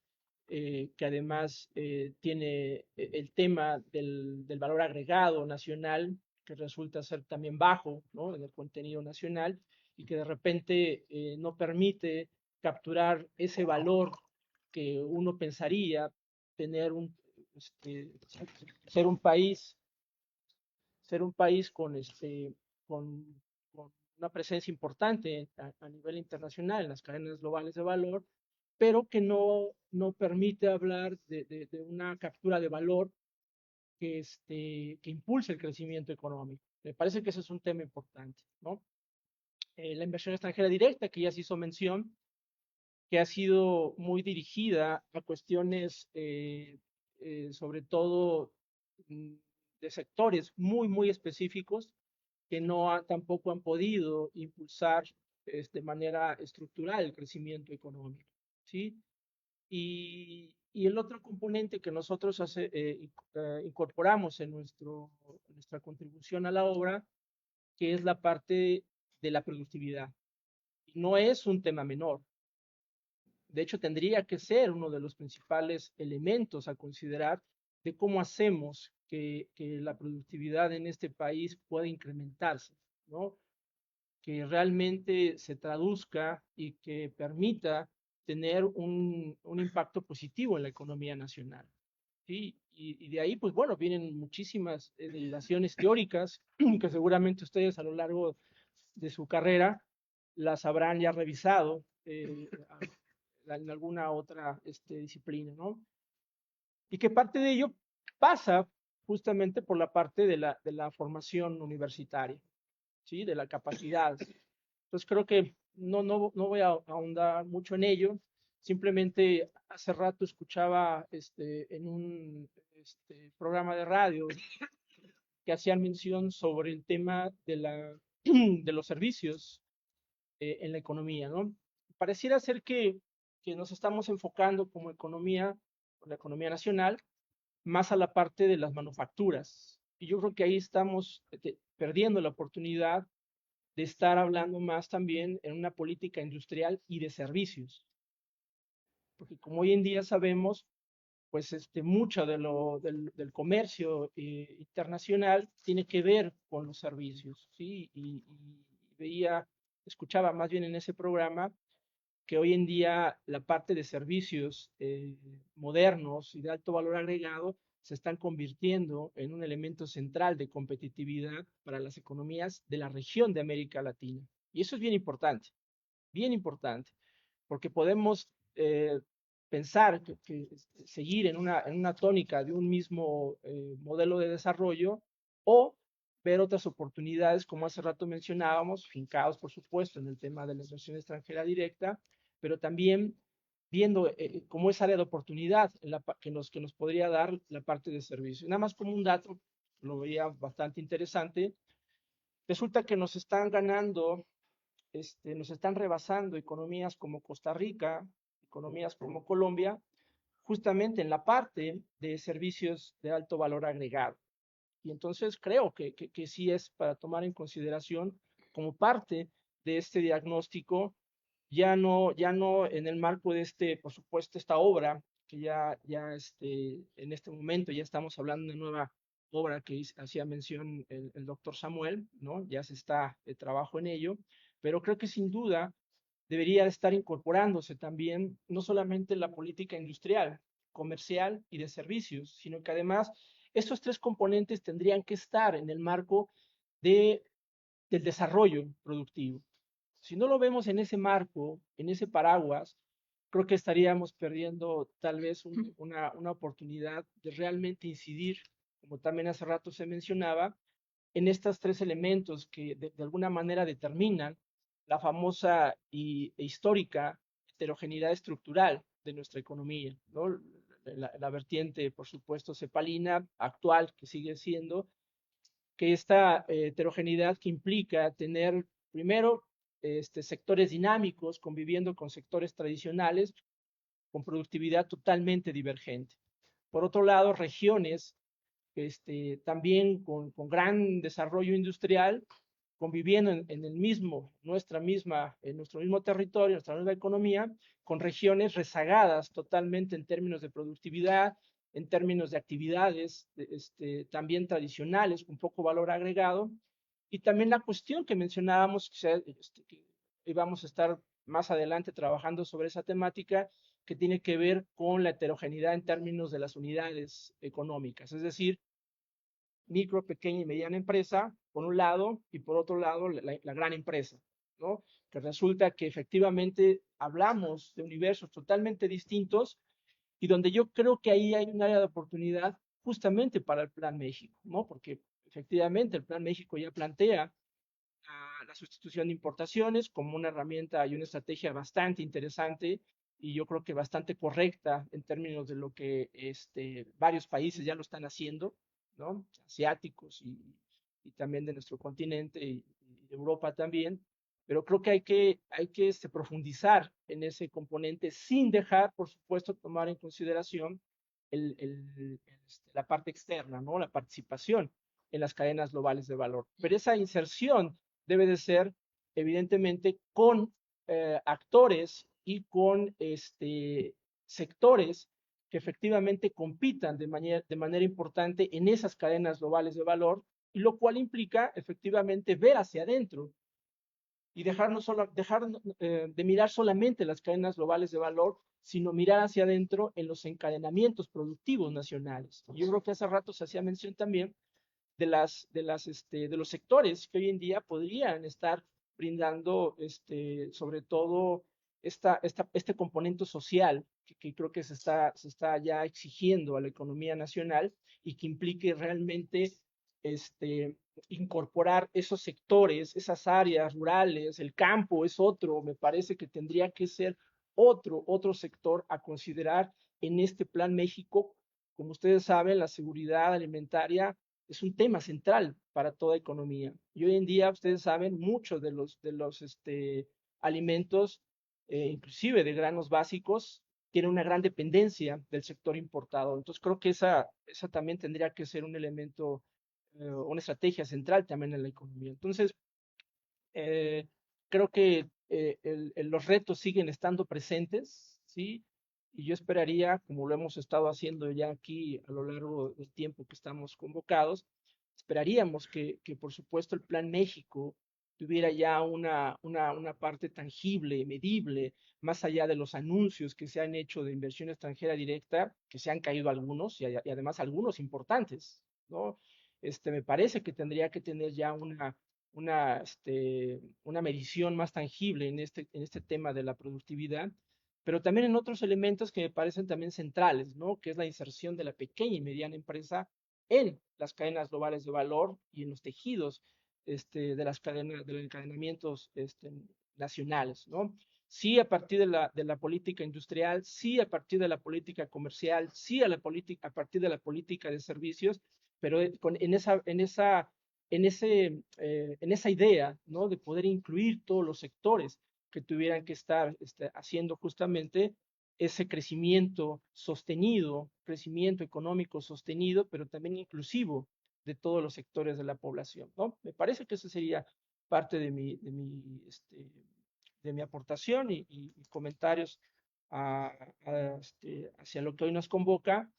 que además tiene el tema del valor agregado nacional, que resulta ser también bajo, ¿no? En el contenido nacional y que de repente no permite capturar ese valor que uno pensaría tener este, ser un país, ser un país con, con una presencia importante a nivel internacional en las cadenas globales de valor, pero que no permite hablar de una captura de valor que impulse el crecimiento económico. Me parece que ese es un tema importante, ¿no? La inversión extranjera directa, que ya se hizo mención, que ha sido muy dirigida a cuestiones, sobre todo mm, de sectores muy específicos que tampoco han podido impulsar de manera estructural el crecimiento económico, ¿sí? Y el otro componente que nosotros incorporamos en nuestra contribución a la obra, que es la parte de la productividad. No es un tema menor. De hecho, tendría que ser uno de los principales elementos a considerar de cómo hacemos que la productividad en este país pueda incrementarse, ¿no? Que realmente se traduzca y que permita tener un impacto positivo en la economía nacional. ¿Sí? Y de ahí, pues bueno, vienen muchísimas derivaciones teóricas que seguramente ustedes a lo largo de su carrera las habrán ya revisado en alguna otra disciplina, ¿no? Y que parte de ello pasa justamente por la parte de la formación universitaria, ¿sí? De la capacidad. Entonces creo que no voy a ahondar mucho en ello. Simplemente hace rato escuchaba en un programa de radio que hacían mención sobre el tema de los servicios en la economía, ¿no? Pareciera ser que nos estamos enfocando como economía, la economía nacional, más a la parte de las manufacturas. Y yo creo que ahí estamos perdiendo la oportunidad de estar hablando más también en una política industrial y de servicios. Porque como hoy en día sabemos, pues mucho del comercio internacional tiene que ver con los servicios, ¿sí? Escuchaba más bien en ese programa que hoy en día la parte de servicios modernos y de alto valor agregado se están convirtiendo en un elemento central de competitividad para las economías de la región de América Latina. Y eso es bien importante, porque podemos pensar que seguir en una tónica de un mismo modelo de desarrollo o ver otras oportunidades, como hace rato mencionábamos, fincados, por supuesto, en el tema de la inversión extranjera directa, pero también viendo cómo es área de oportunidad que nos podría dar la parte de servicio. Nada más como un dato, lo veía bastante interesante, resulta que nos están rebasando economías como Costa Rica, economías como Colombia, justamente en la parte de servicios de alto valor agregado. Y entonces creo que sí es para tomar en consideración como parte de este diagnóstico, ya no en el marco de por supuesto, esta obra, que en este momento ya estamos hablando de una nueva obra que hacía mención el doctor Samuel, ¿no? Ya se está de trabajo en ello, pero creo que sin duda debería estar incorporándose también no solamente la política industrial, comercial y de servicios, sino que además estos tres componentes tendrían que estar en el marco de, del desarrollo productivo. Si no lo vemos en ese marco, en ese paraguas, creo que estaríamos perdiendo tal vez una oportunidad de realmente incidir, como también hace rato se mencionaba, en estos tres elementos que de alguna manera determinan la famosa e histórica heterogeneidad estructural de nuestra economía, ¿no? La vertiente, por supuesto, cepalina actual, que sigue siendo, que esta heterogeneidad que implica tener, primero, sectores dinámicos conviviendo con sectores tradicionales con productividad totalmente divergente. Por otro lado, regiones también con gran desarrollo industrial, conviviendo en nuestro mismo territorio, nuestra misma economía, con regiones rezagadas totalmente en términos de productividad, en términos de actividades también tradicionales, con poco valor agregado, y también la cuestión que mencionábamos, que íbamos a estar más adelante trabajando sobre esa temática, que tiene que ver con la heterogeneidad en términos de las unidades económicas, es decir, micro, pequeña y mediana empresa, por un lado, y por otro lado, la gran empresa, ¿no? Que resulta que efectivamente hablamos de universos totalmente distintos y donde yo creo que ahí hay un área de oportunidad justamente para el Plan México, ¿no? Porque efectivamente el Plan México ya plantea la sustitución de importaciones como una herramienta y una estrategia bastante interesante y yo creo que bastante correcta en términos de lo que varios países ya lo están haciendo, ¿no? Asiáticos y también de nuestro continente y de Europa también, pero creo que hay que profundizar en ese componente sin dejar, por supuesto, tomar en consideración la parte externa, ¿no? La participación en las cadenas globales de valor. Pero esa inserción debe de ser, evidentemente, con actores y con sectores que efectivamente compitan de manera importante en esas cadenas globales de valor, y lo cual implica efectivamente ver hacia adentro y dejar de mirar solamente las cadenas globales de valor, sino mirar hacia adentro en los encadenamientos productivos nacionales. Yo creo que hace rato se hacía mención también de los sectores que hoy en día podrían estar brindando, sobre todo, este componente social que creo que se está ya exigiendo a la economía nacional y que implique realmente incorporar esos sectores, esas áreas rurales, el campo es otro, me parece que tendría que ser otro sector a considerar en este Plan México. Como ustedes saben, la seguridad alimentaria es un tema central para toda economía. Y hoy en día, ustedes saben, muchos de los alimentos, inclusive de granos básicos, tienen una gran dependencia del sector importado. Entonces, creo que esa también tendría que ser un elemento, una estrategia central también en la economía. Entonces, eh, creo que los retos siguen estando presentes, ¿sí? Y yo esperaría, como lo hemos estado haciendo ya aquí a lo largo del tiempo que estamos convocados, esperaríamos que por supuesto, el Plan México tuviera ya una parte tangible, medible, más allá de los anuncios que se han hecho de inversión extranjera directa, que se han caído algunos y además algunos importantes, ¿no? Me parece que tendría que tener ya una medición más tangible en este tema de la productividad, pero también en otros elementos que me parecen también centrales, ¿no? Que es la inserción de la pequeña y mediana empresa en las cadenas globales de valor y en los tejidos de las cadenas, de los encadenamientos nacionales, ¿no? Sí a partir de la política industrial, sí a partir de la política comercial, sí a partir de la política de servicios, pero en esa idea, ¿no? De poder incluir todos los sectores que tuvieran que estar haciendo justamente ese crecimiento sostenido, crecimiento económico sostenido, pero también inclusivo de todos los sectores de la población, ¿no? Me parece que eso sería parte de mi aportación y comentarios hacia lo que hoy nos convoca,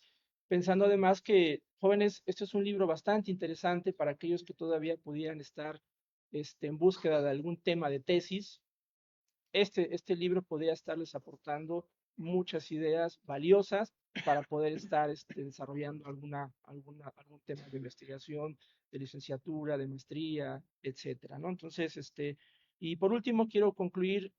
pensando además que, jóvenes, este es un libro bastante interesante para aquellos que todavía pudieran estar en búsqueda de algún tema de tesis. Este libro podría estarles aportando muchas ideas valiosas para poder estar desarrollando algún tema de investigación, de licenciatura, de maestría, etcétera, ¿no? Entonces, y por último, quiero concluir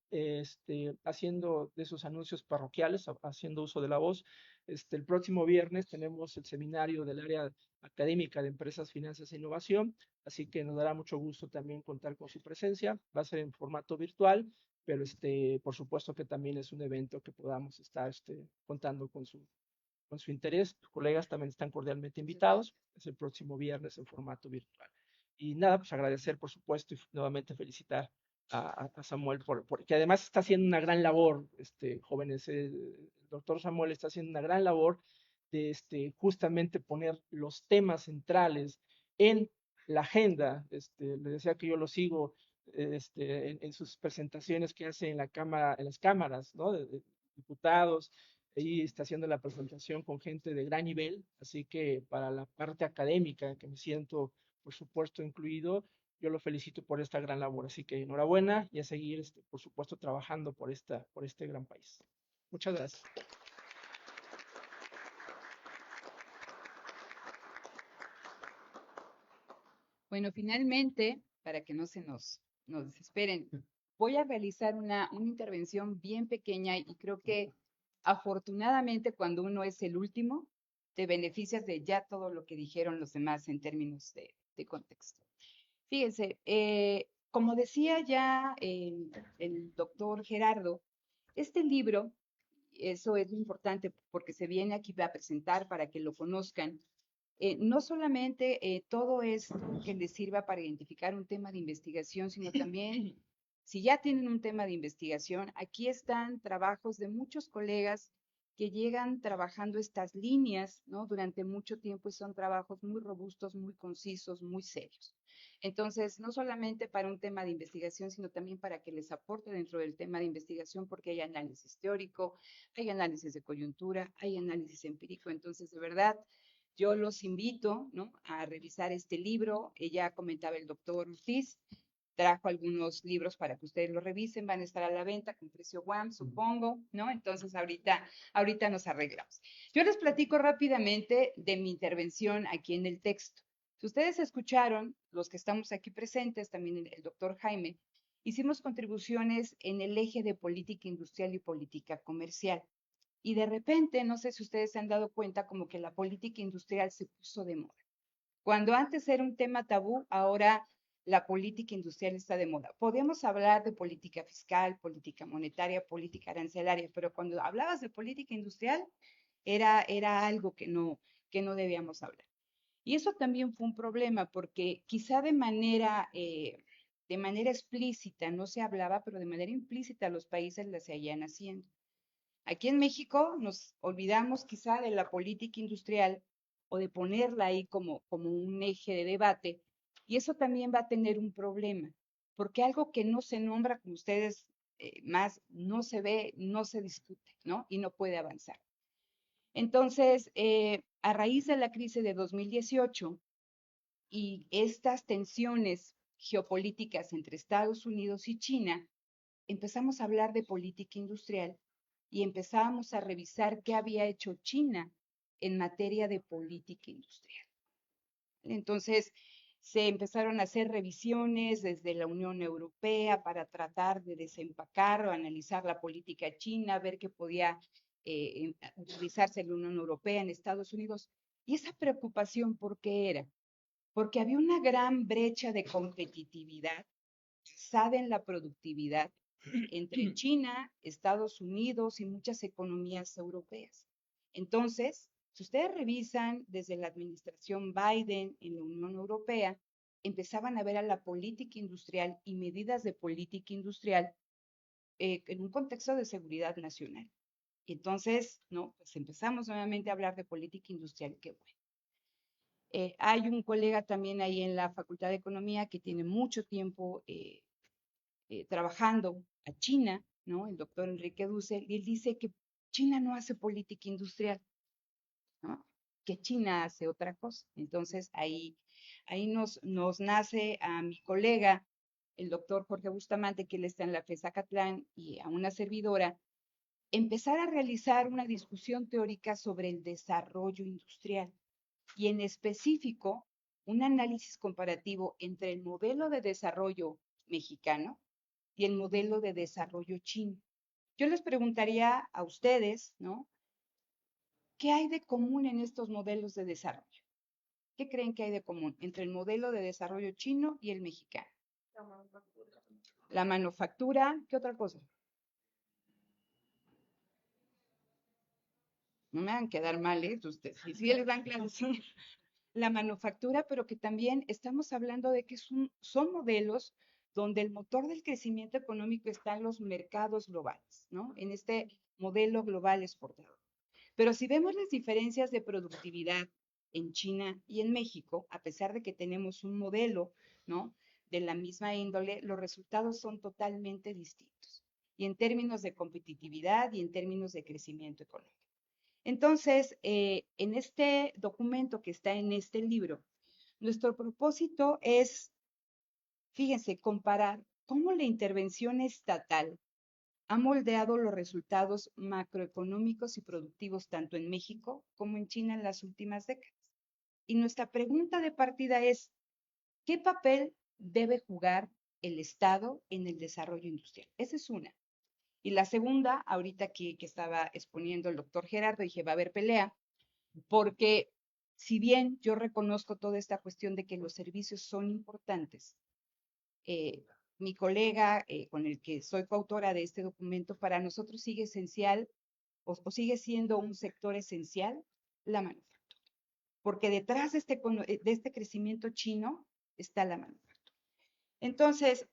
haciendo de esos anuncios parroquiales, haciendo uso de la voz. El próximo viernes tenemos el seminario del área académica de empresas, finanzas e innovación, así que nos dará mucho gusto también contar con su presencia. Va a ser en formato virtual, pero por supuesto que también es un evento que podamos estar contando con su interés. Tus colegas también están cordialmente invitados. Es el próximo viernes en formato virtual. Y nada, pues agradecer, por supuesto, y nuevamente felicitar a Samuel, porque además está haciendo una gran labor, jóvenes. El doctor Samuel está haciendo una gran labor de justamente poner los temas centrales en la agenda. Le decía que yo lo sigo en sus presentaciones que hace en la cámara, en las cámaras, ¿no? De diputados. Ahí está haciendo la presentación con gente de gran nivel, así que para la parte académica, que me siento, por supuesto, incluido, yo lo felicito por esta gran labor. Así que enhorabuena y a seguir, por supuesto, trabajando por este gran país. Muchas gracias. Bueno, finalmente, para que no se nos desesperen, voy a realizar una intervención bien pequeña y creo que afortunadamente cuando uno es el último, te beneficias de ya todo lo que dijeron los demás en términos de contexto. Fíjense, como decía ya el doctor Gerardo, este libro, eso es importante porque se viene aquí a presentar para que lo conozcan. No solamente todo esto que les sirva para identificar un tema de investigación, sino también, si ya tienen un tema de investigación, aquí están trabajos de muchos colegas que llegan trabajando estas líneas, ¿no? Durante mucho tiempo y son trabajos muy robustos, muy concisos, muy serios. Entonces, no solamente para un tema de investigación, sino también para que les aporte dentro del tema de investigación, porque hay análisis teórico, hay análisis de coyuntura, hay análisis empírico. Entonces, de verdad, yo los invito, ¿no?, a revisar este libro. Ya comentaba el doctor Ortiz, trajo algunos libros para que ustedes lo revisen, van a estar a la venta con precio WAM, supongo, ¿no? Entonces ahorita nos arreglamos. Yo les platico rápidamente de mi intervención aquí en el texto. Si ustedes escucharon, los que estamos aquí presentes, también el doctor Jaime, hicimos contribuciones en el eje de política industrial y política comercial. Y de repente, no sé si ustedes se han dado cuenta, como que la política industrial se puso de moda. Cuando antes era un tema tabú, ahora la política industrial está de moda. Podemos hablar de política fiscal, política monetaria, política arancelaria, pero cuando hablabas de política industrial, era algo que no debíamos hablar. Y eso también fue un problema, porque quizá de manera explícita no se hablaba, pero de manera implícita los países la seguían haciendo. Aquí en México nos olvidamos quizá de la política industrial o de ponerla ahí como un eje de debate, y eso también va a tener un problema, porque algo que no se nombra, como ustedes más, no se ve, no se discute, ¿no? Y no puede avanzar. Entonces, a raíz de la crisis de 2018 y estas tensiones geopolíticas entre Estados Unidos y China, empezamos a hablar de política industrial y empezábamos a revisar qué había hecho China en materia de política industrial. Entonces, se empezaron a hacer revisiones desde la Unión Europea para tratar de desempacar o analizar la política china, ver qué podía utilizarse en la Unión Europea, en Estados Unidos. Y esa preocupación, ¿por qué era? Porque había una gran brecha de competitividad basada en la productividad entre China, Estados Unidos y muchas economías europeas. Entonces, si ustedes revisan desde la administración Biden en la Unión Europea, empezaban a ver a la política industrial y medidas de política industrial en un contexto de seguridad nacional. Y entonces, ¿no? Pues empezamos nuevamente a hablar de política industrial, qué bueno. Hay un colega también ahí en la Facultad de Economía que tiene mucho tiempo trabajando a China, ¿no? El doctor Enrique Dussel, y él dice que China no hace política industrial, ¿no? Que China hace otra cosa. Entonces ahí nos nace a mi colega, el doctor Jorge Bustamante, que él está en la FES Acatlán, y a una servidora, empezar a realizar una discusión teórica sobre el desarrollo industrial y en específico un análisis comparativo entre el modelo de desarrollo mexicano y el modelo de desarrollo chino. Yo les preguntaría a ustedes, ¿no? ¿Qué hay de común en estos modelos de desarrollo? ¿Qué creen que hay de común entre el modelo de desarrollo chino y el mexicano? La manufactura, ¿qué otra cosa? No me hagan quedar mal, ¿eh? Ustedes, si les dan clases, sí. La manufactura, pero que también estamos hablando de que son modelos donde el motor del crecimiento económico está en los mercados globales, ¿no? En este modelo global exportador. Pero si vemos las diferencias de productividad en China y en México, a pesar de que tenemos un modelo, ¿no? De la misma índole, los resultados son totalmente distintos. Y en términos de competitividad y en términos de crecimiento económico. Entonces, en este documento que está en este libro, nuestro propósito es, fíjense, comparar cómo la intervención estatal ha moldeado los resultados macroeconómicos y productivos tanto en México como en China en las últimas décadas. Y nuestra pregunta de partida es, ¿qué papel debe jugar el Estado en el desarrollo industrial? Esa es una. Y la segunda, ahorita que estaba exponiendo el doctor Gerardo, dije, va a haber pelea, porque si bien yo reconozco toda esta cuestión de que los servicios son importantes, mi colega con el que soy coautora de este documento, para nosotros sigue esencial o sigue siendo un sector esencial la manufactura, porque detrás de este crecimiento chino está la manufactura. Entonces,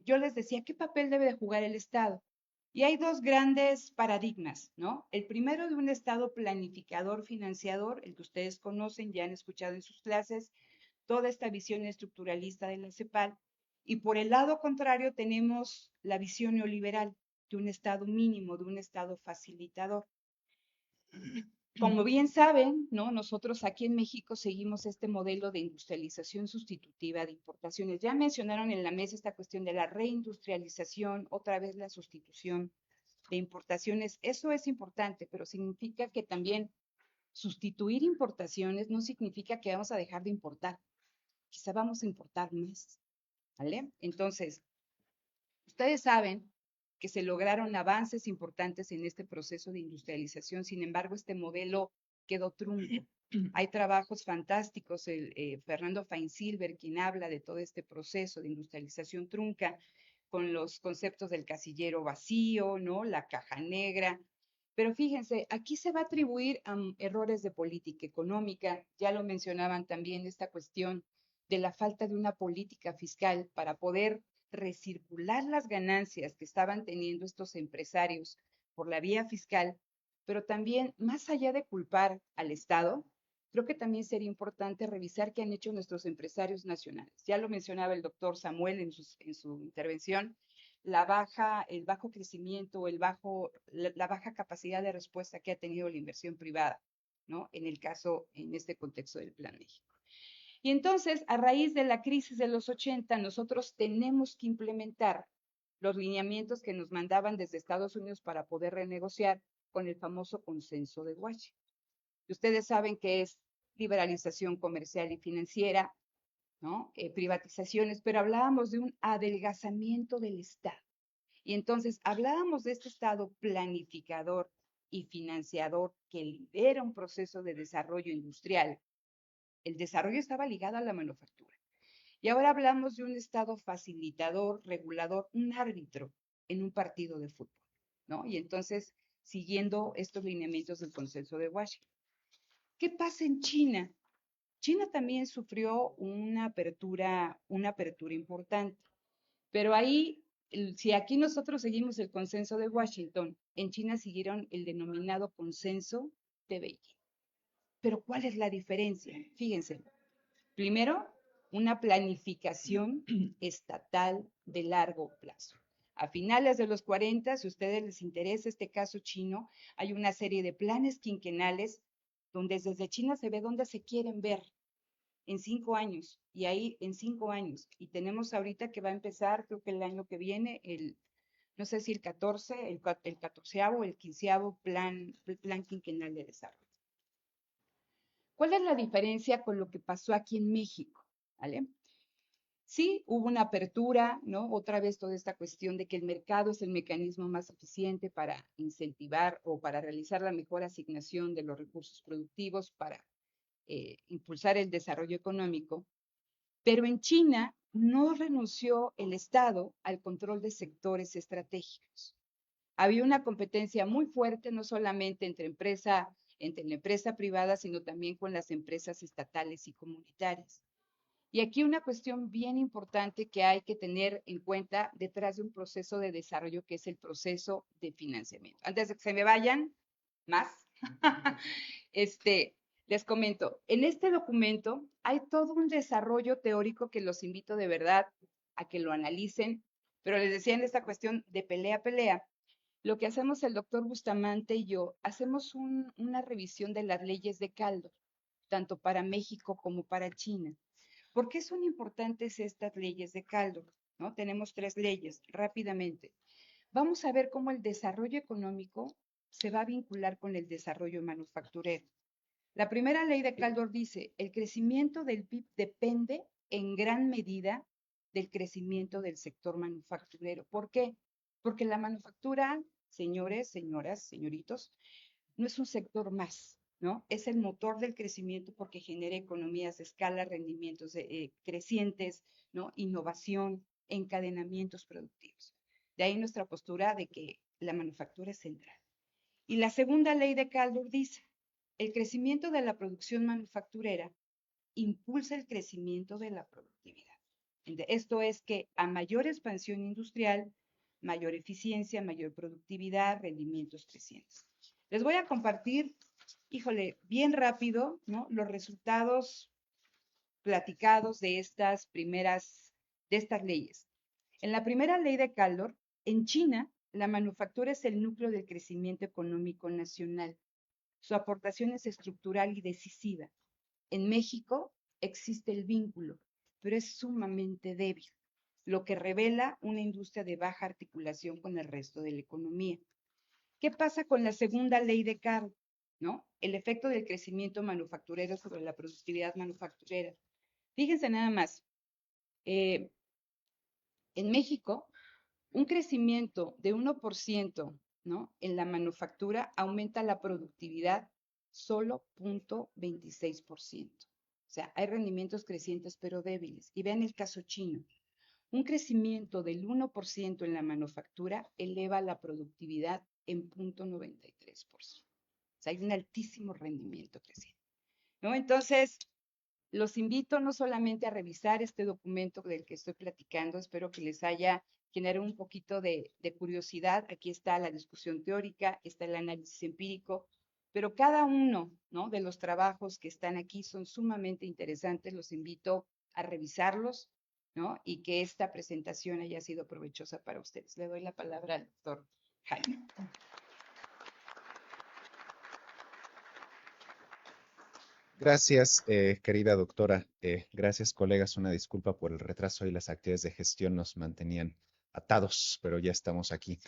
yo les decía, ¿qué papel debe de jugar el Estado? Y hay dos grandes paradigmas, ¿no? El primero de un Estado planificador, financiador, el que ustedes conocen, ya han escuchado en sus clases, toda esta visión estructuralista de la CEPAL. Y por el lado contrario tenemos la visión neoliberal de un Estado mínimo, de un Estado facilitador. Como bien saben, ¿no? Nosotros aquí en México seguimos este modelo de industrialización sustitutiva de importaciones. Ya mencionaron en la mesa esta cuestión de la reindustrialización, otra vez la sustitución de importaciones. Eso es importante, pero significa que también sustituir importaciones no significa que vamos a dejar de importar. Quizá vamos a importar más, ¿vale? Entonces, ustedes saben que se lograron avances importantes en este proceso de industrialización, sin embargo, este modelo quedó trunco. Hay trabajos fantásticos, Fernando Feinsilber, quien habla de todo este proceso de industrialización trunca, con los conceptos del casillero vacío, ¿no? La caja negra. Pero fíjense, aquí se va a atribuir a errores de política económica, ya lo mencionaban también, esta cuestión de la falta de una política fiscal para poder recircular las ganancias que estaban teniendo estos empresarios por la vía fiscal, pero también, más allá de culpar al Estado, creo que también sería importante revisar qué han hecho nuestros empresarios nacionales. Ya lo mencionaba el doctor Samuel en su intervención, el bajo crecimiento, la baja capacidad de respuesta que ha tenido la inversión privada, ¿no? En este contexto del Plan México. Y entonces, a raíz de la crisis de los 80, nosotros tenemos que implementar los lineamientos que nos mandaban desde Estados Unidos para poder renegociar con el famoso consenso de Washington. Y ustedes saben que es liberalización comercial y financiera, ¿no? Privatizaciones, pero hablábamos de un adelgazamiento del Estado. Y entonces hablábamos de este Estado planificador y financiador que lidera un proceso de desarrollo industrial. El desarrollo estaba ligado a la manufactura. Y ahora hablamos de un Estado facilitador, regulador, un árbitro en un partido de fútbol, ¿no? Y entonces, siguiendo estos lineamientos del consenso de Washington. ¿Qué pasa en China? China también sufrió una apertura importante, pero ahí, si aquí nosotros seguimos el consenso de Washington, en China siguieron el denominado consenso de Beijing. Pero ¿cuál es la diferencia? Fíjense, Primero, una planificación estatal de largo plazo. A finales de los 40, si a ustedes les interesa este caso chino, hay una serie de planes quinquenales donde desde China se ve dónde se quieren ver en 5 años, y ahí en 5 años. Y tenemos ahorita que va a empezar, creo que el año que viene, no sé si el 14, el 14º o el 15º plan quinquenal de desarrollo. ¿Cuál es la diferencia con lo que pasó aquí en México? ¿Vale? Sí, hubo una apertura, ¿no? Otra vez toda esta cuestión de que el mercado es el mecanismo más eficiente para incentivar o para realizar la mejor asignación de los recursos productivos para impulsar el desarrollo económico. Pero en China no renunció el Estado al control de sectores estratégicos. Había una competencia muy fuerte, no solamente entre la empresa privada, sino también con las empresas estatales y comunitarias. Y aquí una cuestión bien importante que hay que tener en cuenta detrás de un proceso de desarrollo, que es el proceso de financiamiento. Antes de que se me vayan más, les comento, en este documento hay todo un desarrollo teórico que los invito de verdad a que lo analicen, pero les decía en esta cuestión de pelea a pelea, lo que hacemos el doctor Bustamante y yo, hacemos una revisión de las leyes de Kaldor, tanto para México como para China. ¿Por qué son importantes estas leyes de Kaldor? ¿No? Tenemos 3 leyes, rápidamente. Vamos a ver cómo el desarrollo económico se va a vincular con el desarrollo manufacturero. La primera ley de Kaldor dice, el crecimiento del PIB depende en gran medida del crecimiento del sector manufacturero. ¿Por qué? Porque la manufactura, señores, señoras, señoritos, no es un sector más, ¿no? Es el motor del crecimiento porque genera economías de escala, rendimientos crecientes, ¿no? Innovación, encadenamientos productivos. De ahí nuestra postura de que la manufactura es central. Y la segunda ley de Kaldor dice, el crecimiento de la producción manufacturera impulsa el crecimiento de la productividad. Esto es que a mayor expansión industrial, mayor eficiencia, mayor productividad, rendimientos crecientes. Les voy a compartir, híjole, bien rápido, ¿no? Los resultados platicados de estas leyes. En la primera ley de Kaldor, en China, la manufactura es el núcleo del crecimiento económico nacional. Su aportación es estructural y decisiva. En México existe el vínculo, pero es sumamente débil, lo que revela una industria de baja articulación con el resto de la economía. ¿Qué pasa con la segunda ley de Kaldor? ¿No? El efecto del crecimiento manufacturero sobre la productividad manufacturera. Fíjense nada más, en México, un crecimiento de 1%, ¿no? En la manufactura aumenta la productividad solo 0.26%. O sea, hay rendimientos crecientes pero débiles. Y vean el caso chino. Un crecimiento del 1% en la manufactura eleva la productividad en 0.93%. O sea, hay un altísimo rendimiento creciente, ¿no? Entonces, los invito no solamente a revisar este documento del que estoy platicando, espero que les haya generado un poquito de curiosidad. Aquí está la discusión teórica, está el análisis empírico, pero cada uno, ¿no? De los trabajos que están aquí son sumamente interesantes. Los invito a revisarlos, ¿no? Y que esta presentación haya sido provechosa para ustedes. Le doy la palabra al doctor Jaime. Gracias, querida doctora. Gracias, colegas. Una disculpa por el retraso y las actividades de gestión nos mantenían atados, pero ya estamos aquí.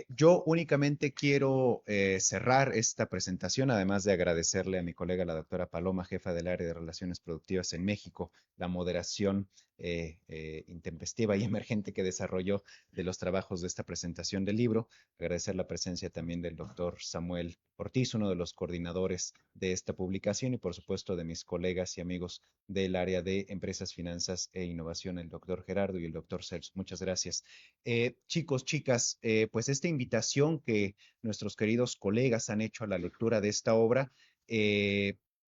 Yo únicamente quiero cerrar esta presentación, además de agradecerle a mi colega, la doctora Paloma, jefa del área de Relaciones Productivas en México, la moderación intempestiva y emergente que desarrolló de los trabajos de esta presentación del libro. Agradecer la presencia también del doctor Samuel Ortiz, uno de los coordinadores de esta publicación, y por supuesto de mis colegas y amigos del área de Empresas, Finanzas e Innovación, el doctor Gerardo y el doctor Celso. Muchas gracias. Chicos, chicas, pues esta invitación que nuestros queridos colegas han hecho a la lectura de esta obra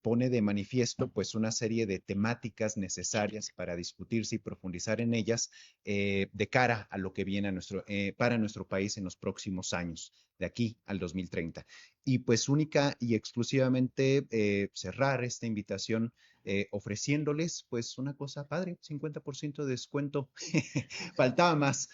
pone de manifiesto pues una serie de temáticas necesarias para discutirse y profundizar en ellas de cara a lo que viene para nuestro país en los próximos años, de aquí al 2030. Y pues única y exclusivamente cerrar esta invitación ofreciéndoles pues una cosa padre, 50% de descuento, faltaba más,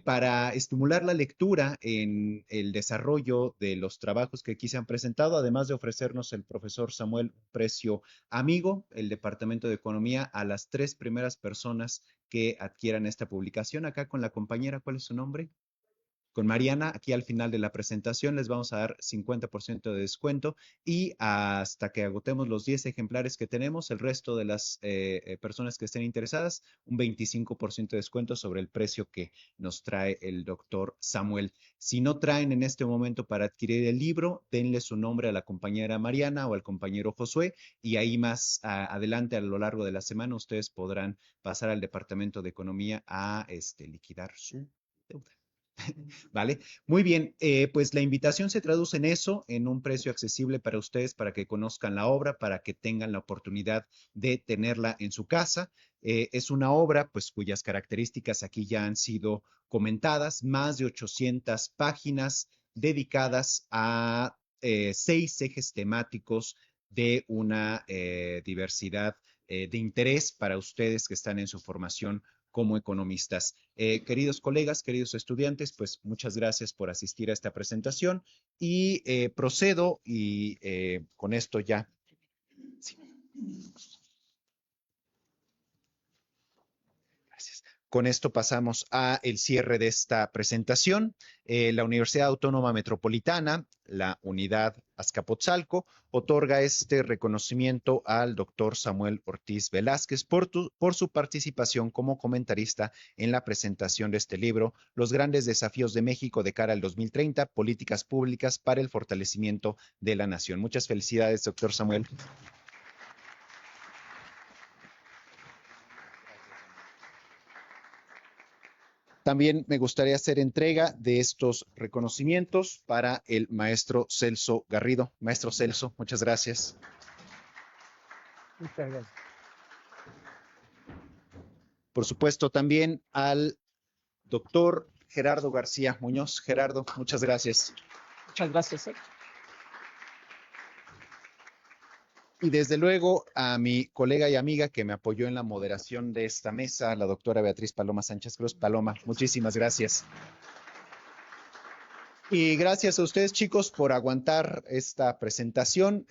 para estimular la lectura en el desarrollo de los trabajos que aquí se han presentado, además de ofrecernos el profesor Samuel un precio amigo, el Departamento de Economía, a las 3 primeras personas que adquieran esta publicación. Acá con la compañera, ¿cuál es su nombre? Con Mariana, aquí al final de la presentación les vamos a dar 50% de descuento y hasta que agotemos los 10 ejemplares que tenemos, el resto de las personas que estén interesadas, un 25% de descuento sobre el precio que nos trae el doctor Samuel. Si no traen en este momento para adquirir el libro, denle su nombre a la compañera Mariana o al compañero Josué y ahí más adelante a lo largo de la semana ustedes podrán pasar al Departamento de Economía a liquidar su deuda. ¿Vale? Muy bien, pues la invitación se traduce en eso, en un precio accesible para ustedes, para que conozcan la obra, para que tengan la oportunidad de tenerla en su casa. Es una obra, pues, cuyas características aquí ya han sido comentadas, más de 800 páginas dedicadas a 6 ejes temáticos de una diversidad de interés para ustedes que están en su formación como economistas. Queridos colegas, queridos estudiantes, pues muchas gracias por asistir a esta presentación y procedo y con esto ya. Sí. Gracias. Con esto pasamos a el cierre de esta presentación. La Universidad Autónoma Metropolitana, la Unidad Azcapotzalco, otorga este reconocimiento al doctor Samuel Ortiz Velázquez por su participación como comentarista en la presentación de este libro, Los grandes desafíos de México de cara al 2030, políticas públicas para el fortalecimiento de la nación. Muchas felicidades, doctor Samuel. También me gustaría hacer entrega de estos reconocimientos para el maestro Celso Garrido. Maestro Celso, muchas gracias. Muchas gracias. Por supuesto, también al doctor Gerardo García Muñoz. Gerardo, muchas gracias. Muchas gracias. Y desde luego a mi colega y amiga que me apoyó en la moderación de esta mesa, la doctora Beatriz Paloma Sánchez Cruz. Paloma, muchísimas gracias. Y gracias a ustedes, chicos, por aguantar esta presentación.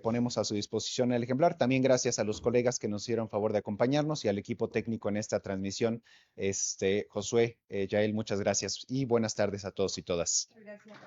Ponemos a su disposición el ejemplar. También gracias a los colegas que nos hicieron favor de acompañarnos y al equipo técnico en esta transmisión. Josué, Yael, muchas gracias y buenas tardes a todos y todas. Gracias.